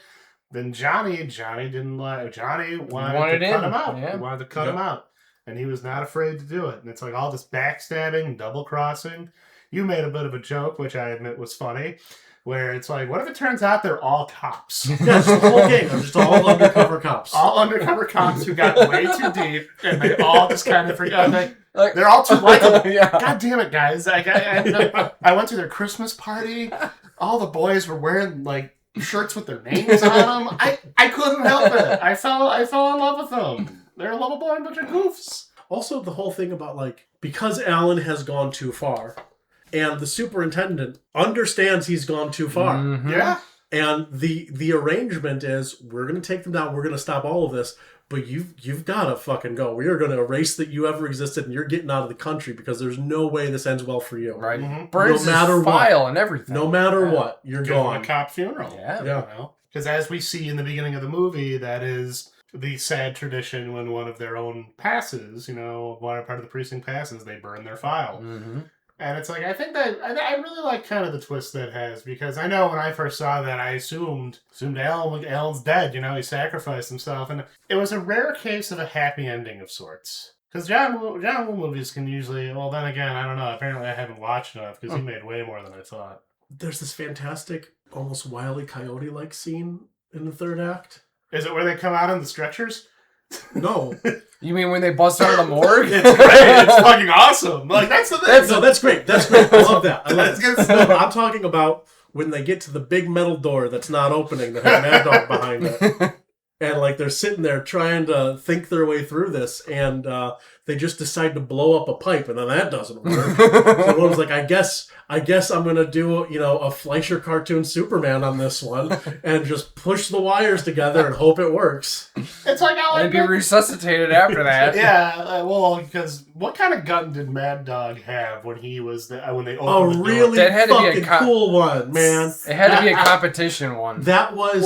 Then Johnny didn't like... Johnny wanted to cut him out. Yeah. He wanted to cut him out. And he was not afraid to do it. And it's like all this backstabbing, double-crossing. You made a bit of a joke, which I admit was funny, where it's like, what if it turns out they're all cops? That's the whole game. They're just all undercover cops. All undercover cops who got way too deep, and they all just kind of forgot. They're all too likable. God damn it, guys. I went to their Christmas party. All the boys were wearing, shirts with their names on them. I couldn't help it. I fell in love with them. They're a lovable and bunch of goofs. Also, the whole thing about, because Alan has gone too far, and the superintendent understands he's gone too far. Mm-hmm. Yeah. And the arrangement is, we're going to take them down, we're going to stop all of this, but you've got to fucking go. We are going to erase that you ever existed, and you're getting out of the country because there's no way this ends well for you. Right. Mm-hmm. Burns no matter his file and everything. No matter what, you're Give them gone. a cop funeral. Yeah. Because as we see in the beginning of the movie, that is the sad tradition when one of their own passes, one part of the precinct passes, they burn their file. Mm-hmm. And it's like, I think that, I really like kind of the twist that has, because I know when I first saw that, I assumed Alan's dead, he sacrificed himself, and it was a rare case of a happy ending of sorts. Because John Woo movies can usually, well then again, I don't know, apparently I haven't watched enough, because he made way more than I thought. There's this fantastic, almost Wile E. Coyote-like scene in the third act. Is it where they come out on the stretchers? No. You mean when they bust out of the morgue? It's great. It's fucking awesome. That's the thing. That's great. That's great. I love that. That's good No, stuff. but I'm talking about when they get to the big metal door that's not opening that has Mad Dog behind it. And they're sitting there trying to think their way through this, and they just decide to blow up a pipe, and then that doesn't work. So one was like, I guess I'm gonna do a Fleischer cartoon Superman on this one, and just push the wires together and hope it works. It's like how They'd be resuscitated after that. Yeah, because what kind of gun did Mad Dog have when he was when they opened A the door? really That had to be a fucking cool one, man. It had to be a competition one. That was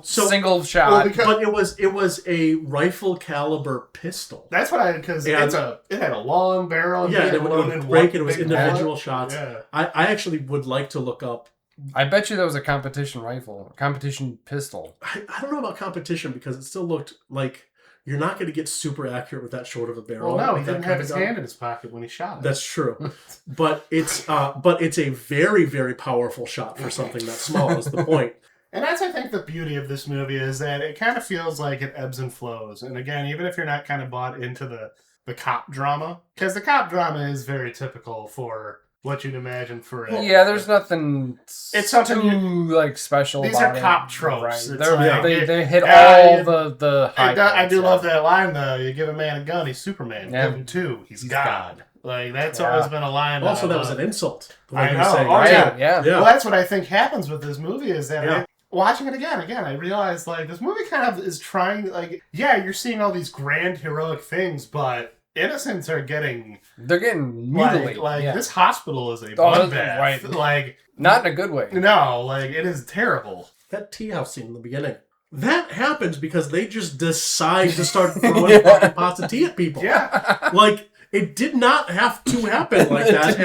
Single shot. but it was a rifle caliber pistol. That's what because it had a long barrel. Yeah, and it would break, and it was individual bullet. shots. Yeah. I actually would like to look up. I bet you that was a competition rifle, a competition pistol. I don't know about competition because it still looked like you're not going to get super accurate with that short of a barrel. Well, no, he that didn't kind have of his gun. hand in his pocket when he shot it. That's true, but it's a very, very powerful shot for something that small. Is the point? And that's, I think, the beauty of this movie is that it kind of feels like it ebbs and flows. And again, even if you're not kind of bought into the cop drama, because the cop drama is very typical for what you'd imagine for it. Yeah, there's nothing. It's something too special. These about are it. cop tropes. Right. It's They hit all the high I do points, love that line though. You give a man a gun, he's Superman. Yeah. Give him two, he's God. That's always been a line. Also, that was an insult. The way I you know. say, Oh, right? Yeah. Well, that's what I think happens with this movie is that Yeah. watching it again, I realized this movie kind of is trying you're seeing all these grand heroic things, but innocents are getting They're getting mutilated. this hospital is a bloodbath. Right. Not in a good way. No, it is terrible. That tea house scene in the beginning. That happens because they just decide to start throwing fucking pots of tea at people. Yeah. It did not have to happen like that.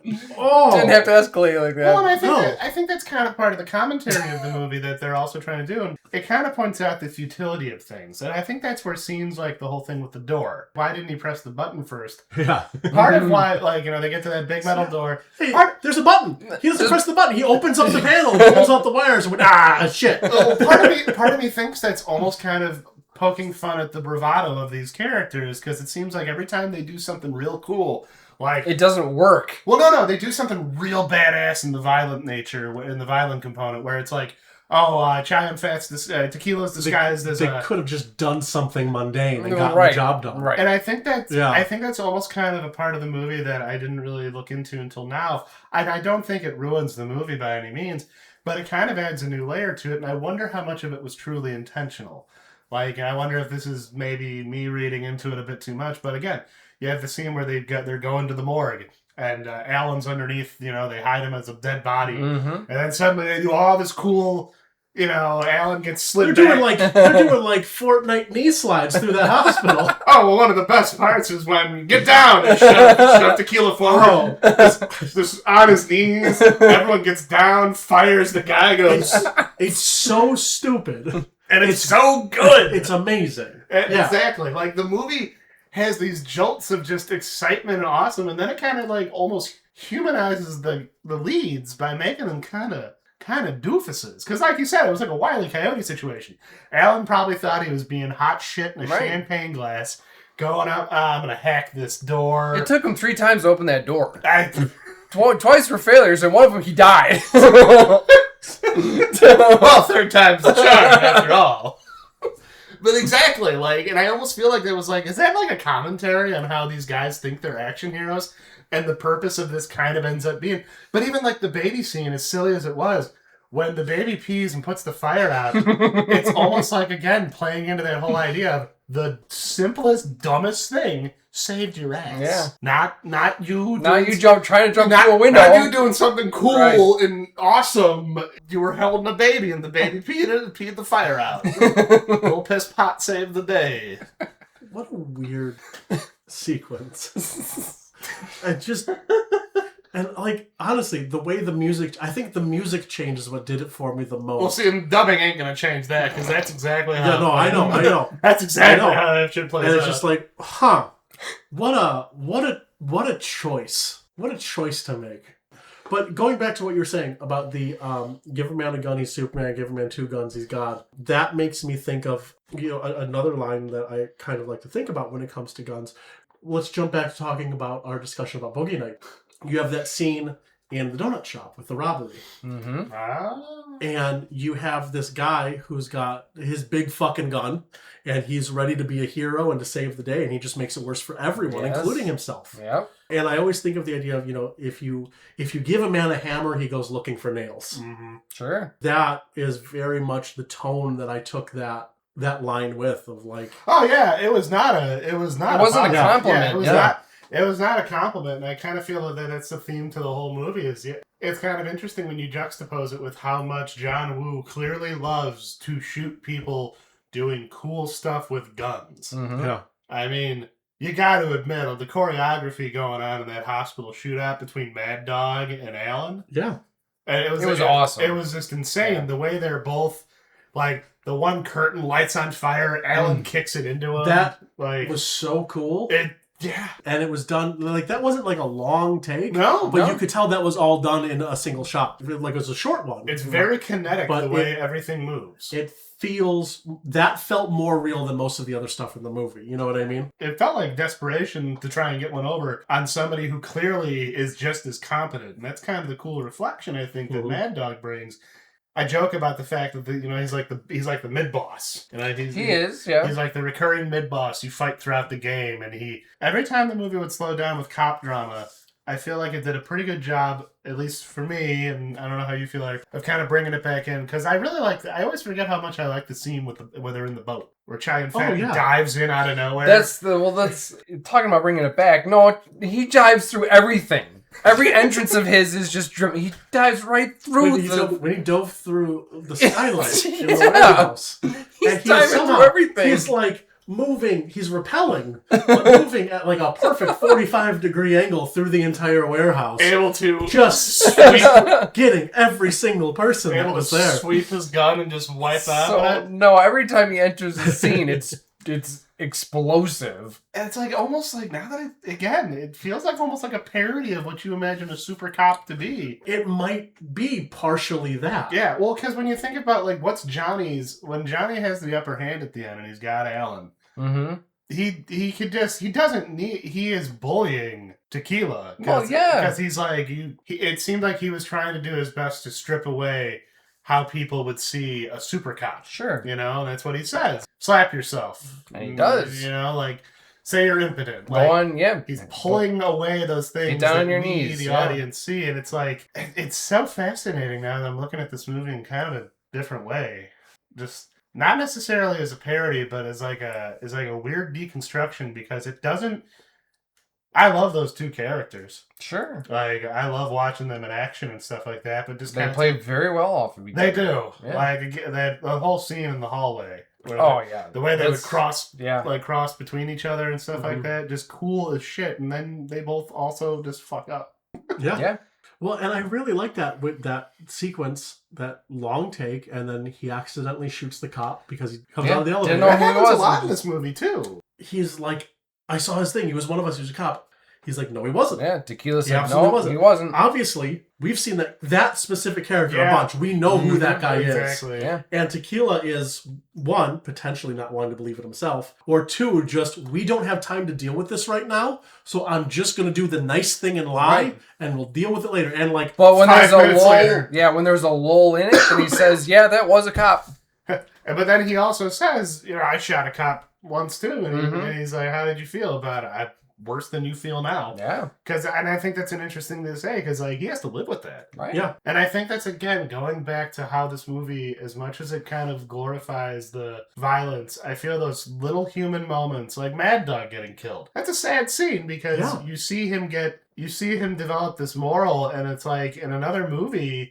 Didn't have to escalate like that. Well, and I think that's kind of part of the commentary of the movie that they're also trying to do. And it kind of points out the futility of things. And I think that's where scenes like the whole thing with the door. Why didn't he press the button first? Yeah. Part of why, they get to that big metal door. Hey, there's a button. He doesn't press the button. He opens up the panel, pulls out the wires, and went, shit. Part of me thinks that's almost kind of poking fun at the bravado of these characters, because it seems like every time they do something real cool, like It doesn't work. well, no, they do something real badass in the violent nature, in the violent component, where it's like, oh, chai and fats, tequila's disguised as They could have just done something mundane and gotten Right, the job done. right. And I think that's almost kind of a part of the movie that I didn't really look into until now. I don't think it ruins the movie by any means, but it kind of adds a new layer to it, and I wonder how much of it was truly intentional. Like, I wonder if this is maybe me reading into it a bit too much, but again, you have the scene where they're going to the morgue, and Alan's underneath, they hide him as a dead body, and then suddenly they do all this cool, Alan gets slid They're back. doing like Fortnite knee slides through that hospital. Oh, well, one of the best parts is when get down and shove tequila forward. Just on his knees. Everyone gets down, fires, the guy goes. It's so stupid. And it's so good. It's amazing. Exactly. Like, the movie has these jolts of just excitement and awesome, and then it kind of like almost humanizes the leads by making them kind of doofuses. Because like you said, it was like a Wile E. Coyote situation. Alan probably thought he was being hot shit in a champagne glass, going up, I'm going to hack this door. It took him 3 times to open that door. Twice were failures, and one of them he died. Well, 3rd time's the charm, after all. But exactly, like, and I almost feel like there was like, is that like a commentary on how these guys think they're action heroes? And the purpose of this kind of ends up being, but even like the baby scene, as silly as it was, when the baby pees and puts the fire out, it's almost like, again, playing into that whole idea of the simplest, dumbest thing saved your ass. Yeah. Not you. Trying to jump through a window. Not you doing something cool and awesome. You were holding a baby and the baby peed the fire out. Little piss pot saved the day. What a weird sequence. And like, honestly, the way the music, I think the music change is what did it for me the most. Well, see, and dubbing ain't gonna change that, because that's exactly how. Yeah, no, I know. That's exactly how that shit plays out. And it's just like, what a choice. What a choice to make. But going back to what you were saying about the give a man a gun, he's Superman, give a man 2 guns, he's God. That makes me think of, another line that I kind of like to think about when it comes to guns. Let's jump back to talking about our discussion about Boogie Night. You have that scene in the donut shop with the robbery. Mm-hmm. And you have this guy who's got his big fucking gun, and he's ready to be a hero and to save the day, and he just makes it worse for everyone, including himself. Yep. And I always think of the idea of, if you give a man a hammer, he goes looking for nails. Mm-hmm. Sure. That is very much the tone that I took that line with, of like, oh yeah, it wasn't a compliment. Yeah, it was not a compliment, and I kind of feel that that's the theme to the whole movie. It's kind of interesting when you juxtapose it with how much John Woo clearly loves to shoot people doing cool stuff with guns. Mm-hmm. yeah. I mean, you got to admit, the choreography going on in that hospital shootout between Mad Dog and Alan. Yeah. And it was awesome. It was just insane. Yeah. The way they're both, like, the one curtain lights on fire, Alan kicks it into him. That like was so cool. Yeah. And it was done, like, that wasn't like a long take. No, but you could tell that was all done in a single shot. Like, it was a short one. It's very kinetic, the way everything moves. That felt more real than most of the other stuff in the movie. You know what I mean? It felt like desperation to try and get one over on somebody who clearly is just as competent. And that's kind of the cool reflection, I think, that Mad Dog brings. I joke about the fact that he's like the mid boss. He is. He's like the recurring mid boss you fight throughout the game, and every time the movie would slow down with cop drama, I feel like it did a pretty good job, at least for me, and I don't know how you feel, of kind of bringing it back in, because I really I always forget how much I like the scene where they're in the boat, where Chai and Fat dives in out of nowhere. That's talking about bringing it back. No, he dives through everything. Every entrance of his is just he dives right through when he dove through the skylight in the warehouse. He's diving through everything. He's like moving, he's rappelling, but moving at like a perfect 45-degree angle through the entire warehouse. Able to just getting every single person that was there. Sweep his gun and just wipe out. No, every time he enters the scene, it's explosive. And it's like almost like now that it feels like almost like a parody of what you imagine a super cop to be. It might be partially that. Yeah, well, because when you think about like when Johnny has the upper hand at the end and he's got Alan, Mm-hmm. he is bullying Tequila. Well, yeah. Because he's like, it seemed like he was trying to do his best to strip away how people would see a super cop. Sure. You know, and that's what he says. Slap yourself. And he does. You know, like, say you're impotent. Go Like, on, yeah. he's pulling away those things Get down that on your we, knees, the yeah. audience, see. And it's like, it's so fascinating now that I'm looking at this movie in kind of a different way. Just not necessarily as a parody, but as like a weird deconstruction, because it doesn't. I love those two characters. Sure. Like, I love watching them in action and stuff like that, but just They kind of play very well off of each They other. do. Yeah. Like, the whole scene in the hallway. Oh, yeah. The way they would cross between each other and stuff like that, just cool as shit. And then they both also just fuck up. Yeah. Yeah. Well, and I really like that with that sequence, that long take, and then he accidentally shoots the cop because he comes out of the elevator. Didn't know That who he happens was. a lot in this movie, too. He's like, I saw his thing. He was one of us. He was a cop. He's like, no, he wasn't. Yeah, Tequila He said absolutely no, wasn't. he wasn't. Obviously, we've seen that specific character Yeah. a bunch. We know who that guy Exactly. Yeah. is. And Tequila is, one, potentially not wanting to believe it himself, or two, just, we don't have time to deal with this right now, so I'm just going to do the nice thing and lie, Right. and we'll deal with it later. And like, But when there's 5 a minutes lull, later. when there's a lull in it, and he says, yeah, that was a cop. But then he also says, I shot a cop once, too. And he's like, how did you feel about it? Worse than you feel now. Yeah. And I think that's an interesting thing to say, because like he has to live with that. Right. yeah. And I think that's, again, going back to how this movie, as much as it kind of glorifies the violence, I feel those little human moments, like Mad Dog getting killed. That's a sad scene, because you see him develop this moral, and it's like, in another movie,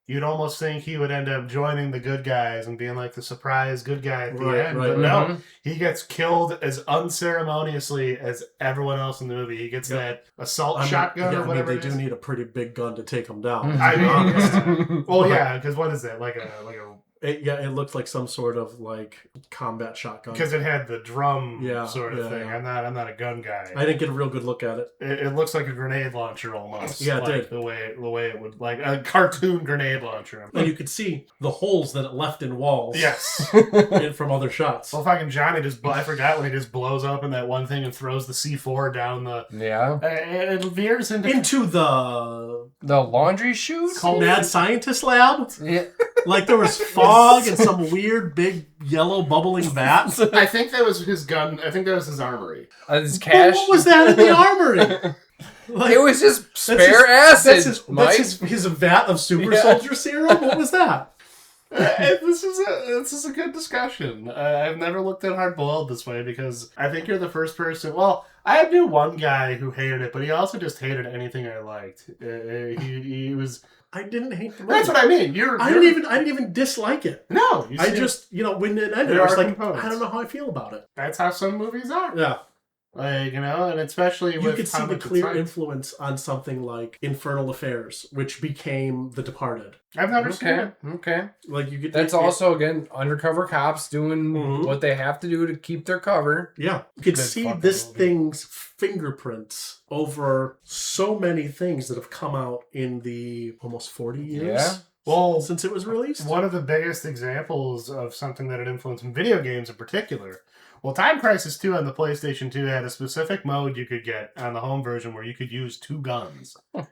you'd almost think he would end up joining the good guys and being like the surprise good guy at the end. Right. But no, he gets killed as unceremoniously as everyone else in the movie. He gets that assault shotgun or whatever. They do need a pretty big gun to take him down. I mean, honest. well, yeah, because what is that? Like a It looked like some sort of like combat shotgun. because it had the drum sort of yeah, thing. yeah. I'm not a gun guy. I didn't get a real good look at it. It looks like a grenade launcher almost. Yeah, it like did. the way it would, like a cartoon grenade launcher. And you could see the holes that it left in walls. Yes. From other shots. Well, fucking Johnny I forgot when he just blows open that one thing and throws the C4 down the. Yeah. It veers into the laundry chute? mad scientist lab. Yeah. Like there was fog and some weird big yellow bubbling vat. I think that was his gun. I think that was his armory. His cash. What was that in the armory? Like, It was just spare acid. That's his vat of super soldier serum? What was that? This is a good discussion. I've never looked at Hard Boiled this way, because I think you're the first person. Well, I knew one guy who hated it, but he also just hated anything I liked. He was. I didn't hate the movie. That's what I mean. I didn't even dislike it. No, I just, when it ended, There I was are like, components. I don't know how I feel about it. That's how some movies are. Yeah. Like, and especially You with could see how the much it's clear hyped. influence on something like Infernal Affairs, which became The Departed. I've never seen Okay. it. Okay. Like you could. That's also, again, undercover cops doing what they have to do to keep their cover. Yeah, you could Good see fucking this movie. thing's fingerprints over so many things that have come out in the almost 40 years. Yeah. Well, since it was released. one of the biggest examples of something that had influenced video games in particular. Well, Time Crisis 2 on the PlayStation 2 had a specific mode you could get on the home version where you could use 2 guns. And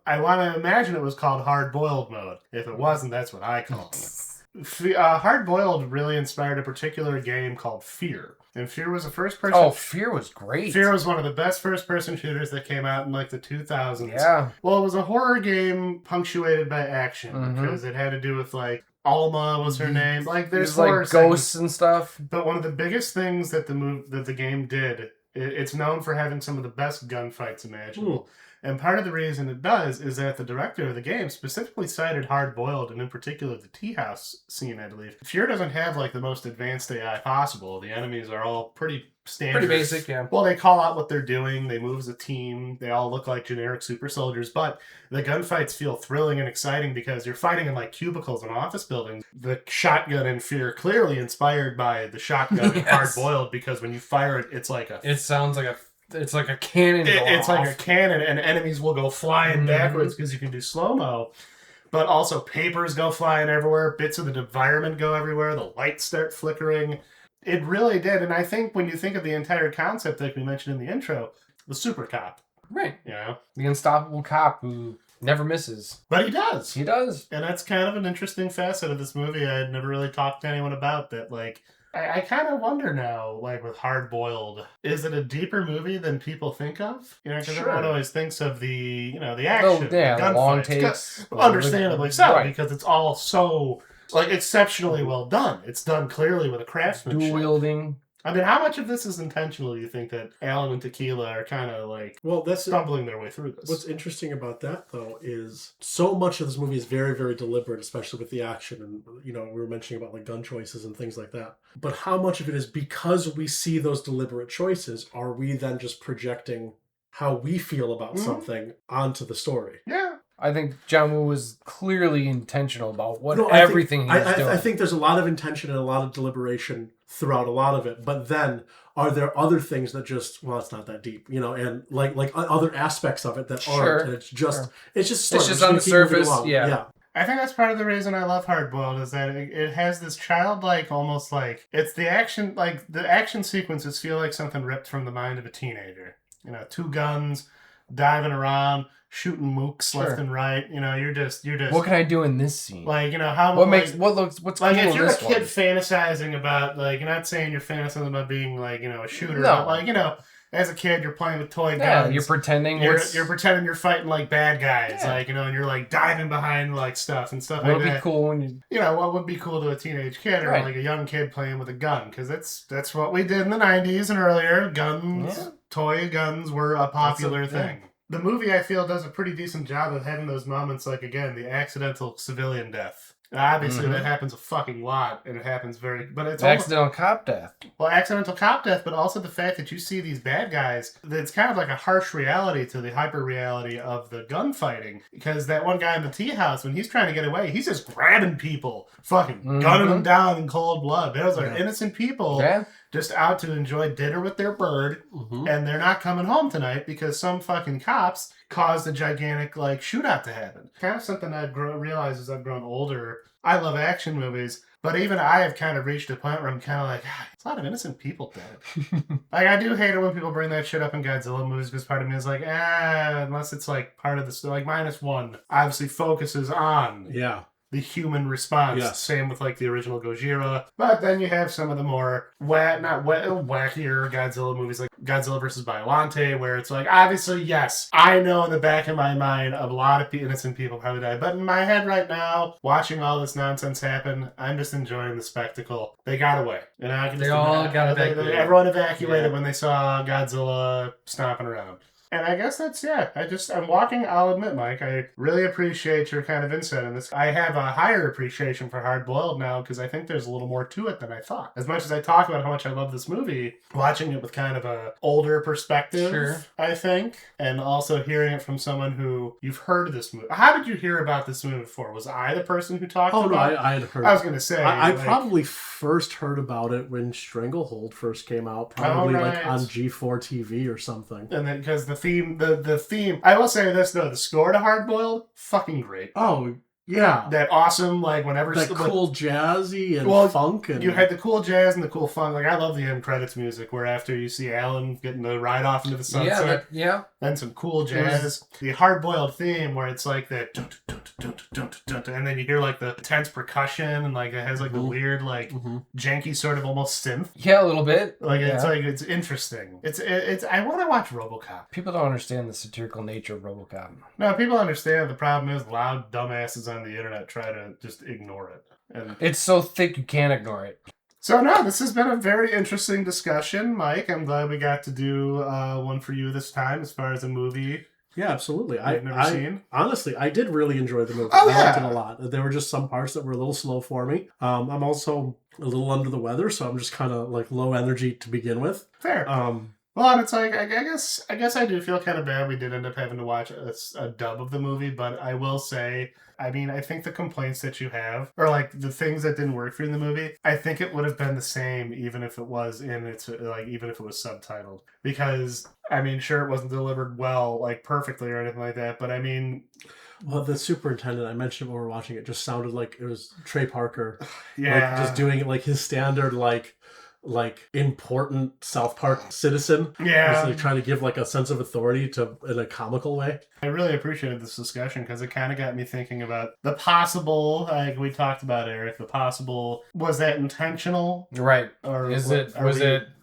I want to imagine it was called Hard Boiled mode. If it wasn't, that's what I call it. Hard Boiled really inspired a particular game called Fear. And Fear was a first person. Oh, Fear was great. Fear was one of the best first person shooters that came out in like the 2000s. Yeah. Well, it was a horror game punctuated by action, because it had to do with like Alma was her name. Like there's horror like ghosts and stuff. But one of the biggest things that the game did, it's known for having some of the best gunfights imaginable. And part of the reason it does is that the director of the game specifically cited Hard Boiled, and in particular the tea house scene, I believe. Fear doesn't have like the most advanced AI possible. The enemies are all pretty standard. Pretty basic, yeah. Well, they call out what they're doing. They move as a team. They all look like generic super soldiers, but the gunfights feel thrilling and exciting because you're fighting in like cubicles and office buildings. The shotgun in Fear clearly inspired by the shotgun in Hard Boiled, because when you fire it, it's like a... It sounds like it's like a cannon. It's like a cannon, and enemies will go flying backwards because you can do slow-mo. But also papers go flying everywhere. Bits of the environment go everywhere. The lights start flickering. It really did. And I think when you think of the entire concept, like we mentioned in the intro, the super cop. Right. You know? The unstoppable cop who never misses. But he does. He does. And that's kind of an interesting facet of this movie I had never really talked to anyone about. That, like, I kind of wonder now, like with Hard Boiled, is it a deeper movie than people think of? You know, because everyone always thinks of the action, the long takes. Understandably so, because it's all so... like, exceptionally well done. It's done clearly with a craftsmanship. Dual wielding. I mean, how much of this is intentional, do you think, that Alan and Tequila are kind of, like, stumbling their way through this? What's interesting about that, though, is so much of this movie is very, very deliberate, especially with the action. And, you know, we were mentioning about, like, gun choices and things like that. But how much of it is because we see those deliberate choices, are we then just projecting how we feel about something onto the story? Yeah. I think John Woo was clearly intentional about everything he was doing. I think there's a lot of intention and a lot of deliberation throughout a lot of it. But then, are there other things that just, well, it's not that deep, you know, and like other aspects of it that aren't, and it's just on the surface, yeah. I think that's part of the reason I love Hard Boiled, is that it has this childlike, almost like, it's the action sequences feel like something ripped from the mind of a teenager. You know, 2 guns, diving around, shooting mooks left and right. You know, you're just. What can I do in this scene? Like, you know, what's like cool if you're a kid fantasizing about, like, you're not saying you're fantasizing about being, like, you know, a shooter, No. but, like, you know, as a kid you're playing with toy guns. Yeah, you're pretending you're pretending you're fighting like bad guys, Yeah. like, you know, and you're like diving behind like stuff and stuff like What'll that. be cool when you know, what would be cool to a teenage kid or like a young kid playing with a gun, because that's what we did in the 90s and earlier. Guns, toy guns were a popular thing. The movie, I feel, does a pretty decent job of having those moments, like, again, the accidental civilian death. Obviously, that happens a fucking lot, and it happens but it's accidental cop death. Well, accidental cop death, but also the fact that you see these bad guys, it's kind of like a harsh reality to the hyper reality of the gunfighting. Because that one guy in the tea house, when he's trying to get away, he's just grabbing people, fucking gunning them down in cold blood. Those are innocent people just out to enjoy dinner with their bird, and they're not coming home tonight because some fucking cops caused a gigantic, like, shootout to happen. Kind of something I've realized as I've grown older. I love action movies, but even I have kind of reached a point where I'm kind of like, it's a lot of innocent people dead. Like, I do hate it when people bring that shit up in Godzilla movies, because part of me is like, unless it's, like, part of the story. Like, -1 obviously focuses on the human response. Yes. Same with, like, the original Gojira. But then you have some of the more wackier Godzilla movies, like Godzilla vs. Biollante, where it's like, obviously, yes, I know in the back of my mind a lot of innocent people probably died. But in my head right now, watching all this nonsense happen, I'm just enjoying the spectacle. They got away. And I can They all got evacuated. Everyone evacuated when they saw Godzilla stomping around. And I guess that's, I'm walking, I'll admit, Mike, I really appreciate your kind of insight on this. I have a higher appreciation for Hard Boiled now, because I think there's a little more to it than I thought. As much as I talk about how much I love this movie, watching it with kind of a older perspective, I think, and also hearing it from someone who, you've heard of this movie. How did you hear about this movie before? Was I the person who talked about it? I had heard. I was going to say. I probably first heard about it when Stranglehold first came out, probably like on G4 TV or something. And then, because the theme, I will say this though, the score to Hard Boiled, fucking great. Oh, yeah. That awesome, like, whenever... That cool jazzy and funk. And you had the cool jazz and the cool funk. Like, I love the end credits music, where after you see Alan getting the ride off into the sunset. Then some cool jazz. The Hard Boiled theme, where it's like that... and then you hear, like, the tense percussion, and, like, it has, like, the weird, like, janky sort of almost synth. Yeah, a little bit. Like, it's interesting. It's I want to watch RoboCop. People don't understand the satirical nature of RoboCop. No, people understand. The problem is loud dumbasses on the internet try to just ignore it. And it's so thick you can't ignore it. So, no, this has been a very interesting discussion, Mike. I'm glad we got to do one for you this time as far as a movie Yeah, absolutely. You've never seen? Honestly, I did really enjoy the movie. Oh, I liked yeah. it a lot. There were just some parts that were a little slow for me. I'm also a little under the weather, so I'm just kind of like low energy to begin with. Fair. Well, and it's like I guess I do feel kind of bad we did end up having to watch a dub of the movie, but I will say, I mean, I think the complaints that you have, or like the things that didn't work for you in the movie, I think it would have been the same even if it was in its like even if it was subtitled, because I mean, sure it wasn't delivered well, like perfectly or anything like that, but I mean, well, the superintendent, I mentioned when we were watching it, just sounded like it was Trey Parker, yeah, like just doing it like his standard like important South Park citizen. yeah. Just like trying to give like a sense of authority to in a comical way. I really appreciated this discussion because it kind of got me thinking about the possible, like we talked about, Eric, the possible, was that intentional? Right. Or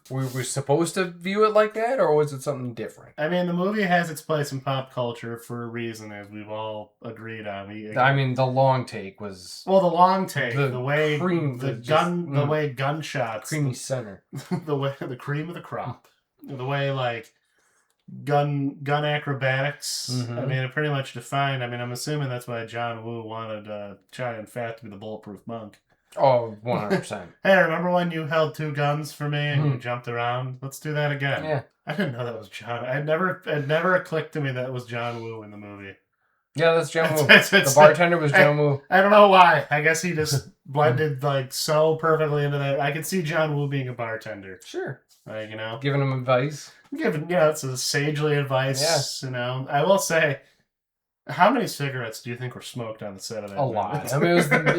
were we supposed to view it like that, or was it something different? I mean, the movie has its place in pop culture for a reason, as we've all agreed on. I mean, the long take was... Well, the long take, The the way cream, the just- gun, the way gunshots, creamy center. the cream of the crop, the way like gun acrobatics. Mhm. I mean, it pretty much defined. I mean, I'm assuming that's why John Woo wanted Chai and Fat to be the bulletproof monk. Oh, 100%. Hey, remember when you held two guns for me and you Mhm. jumped around? Let's do that again. Yeah. I didn't know that was John. It never clicked to me that it was John Woo in the movie. Yeah, that's John Woo. It's- The bartender was John Woo. I don't know why. I guess he just blended like so perfectly into that. I could see John Woo being a bartender. Sure. Like, you know, Giving him advice. giving, it's a sagely advice. You know, I will say, how many cigarettes do you think were smoked on the set of that? A movie? lot. I mean, it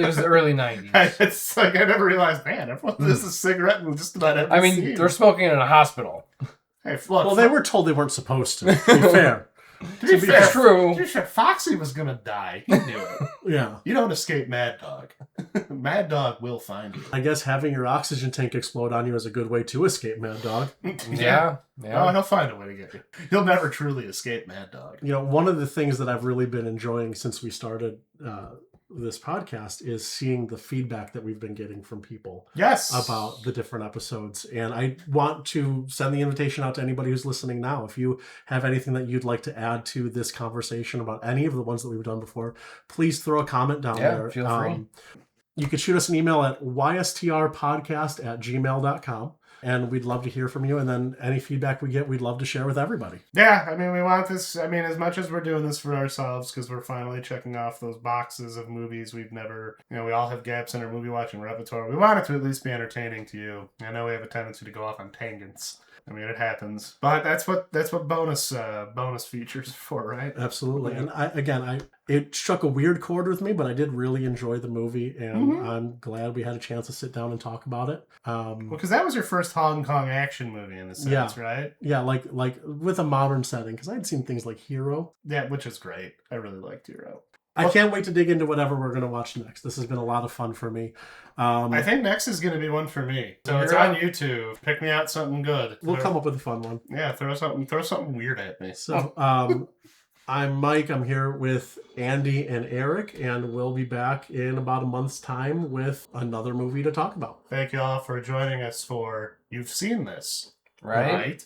was the early 90s. It's like I never realized, man, everyone does a cigarette in just about every I mean, scene. they're smoking in a hospital. Hey, look, Well, they were told they weren't supposed to. To be fair. to be fair, True. to be fair, Foxy was gonna die. He knew it. Yeah. You don't escape Mad Dog. Mad Dog will find you. I guess having your oxygen tank explode on you is a good way to escape Mad Dog. Yeah. Oh, he'll find a way to get you. He'll never truly escape Mad Dog. You know, one of the things that I've really been enjoying since we started this podcast is seeing the feedback that we've been getting from people Yes. about the different episodes. And I want to send the invitation out to anybody who's listening now. If you have anything that you'd like to add to this conversation about any of the ones that we've done before, please throw a comment down there. Feel free. You could shoot us an email at ystrpodcast@gmail.com. And we'd love to hear from you. And then any feedback we get, we'd love to share with everybody. Yeah, I mean, we want this. I mean, as much as we're doing this for ourselves, because we're finally checking off those boxes of movies we've never, we all have gaps in our movie watching repertoire. We want it to at least be entertaining to you. I know we have a tendency to go off on tangents. I mean, it happens, but that's what bonus features are for, right? Absolutely. Yeah. And it struck a weird chord with me, but I did really enjoy the movie, and Mhm. I'm glad we had a chance to sit down and talk about it. Well, because that was your first Hong Kong action movie in a sense, right? Yeah, like with a modern setting, because I'd seen things like Hero. Yeah, which is great. I really liked Hero. I can't wait to dig into whatever we're going to watch next. This has been a lot of fun for me. I think next is going to be one for me. So You're it's on YouTube. Pick me out something good. We'll come up with a fun one. Yeah, throw something weird at me. So I'm Mike. I'm here with Andy and Eric, and we'll be back in about a month's time with another movie to talk about. Thank you all for joining us for You've Seen This, Right?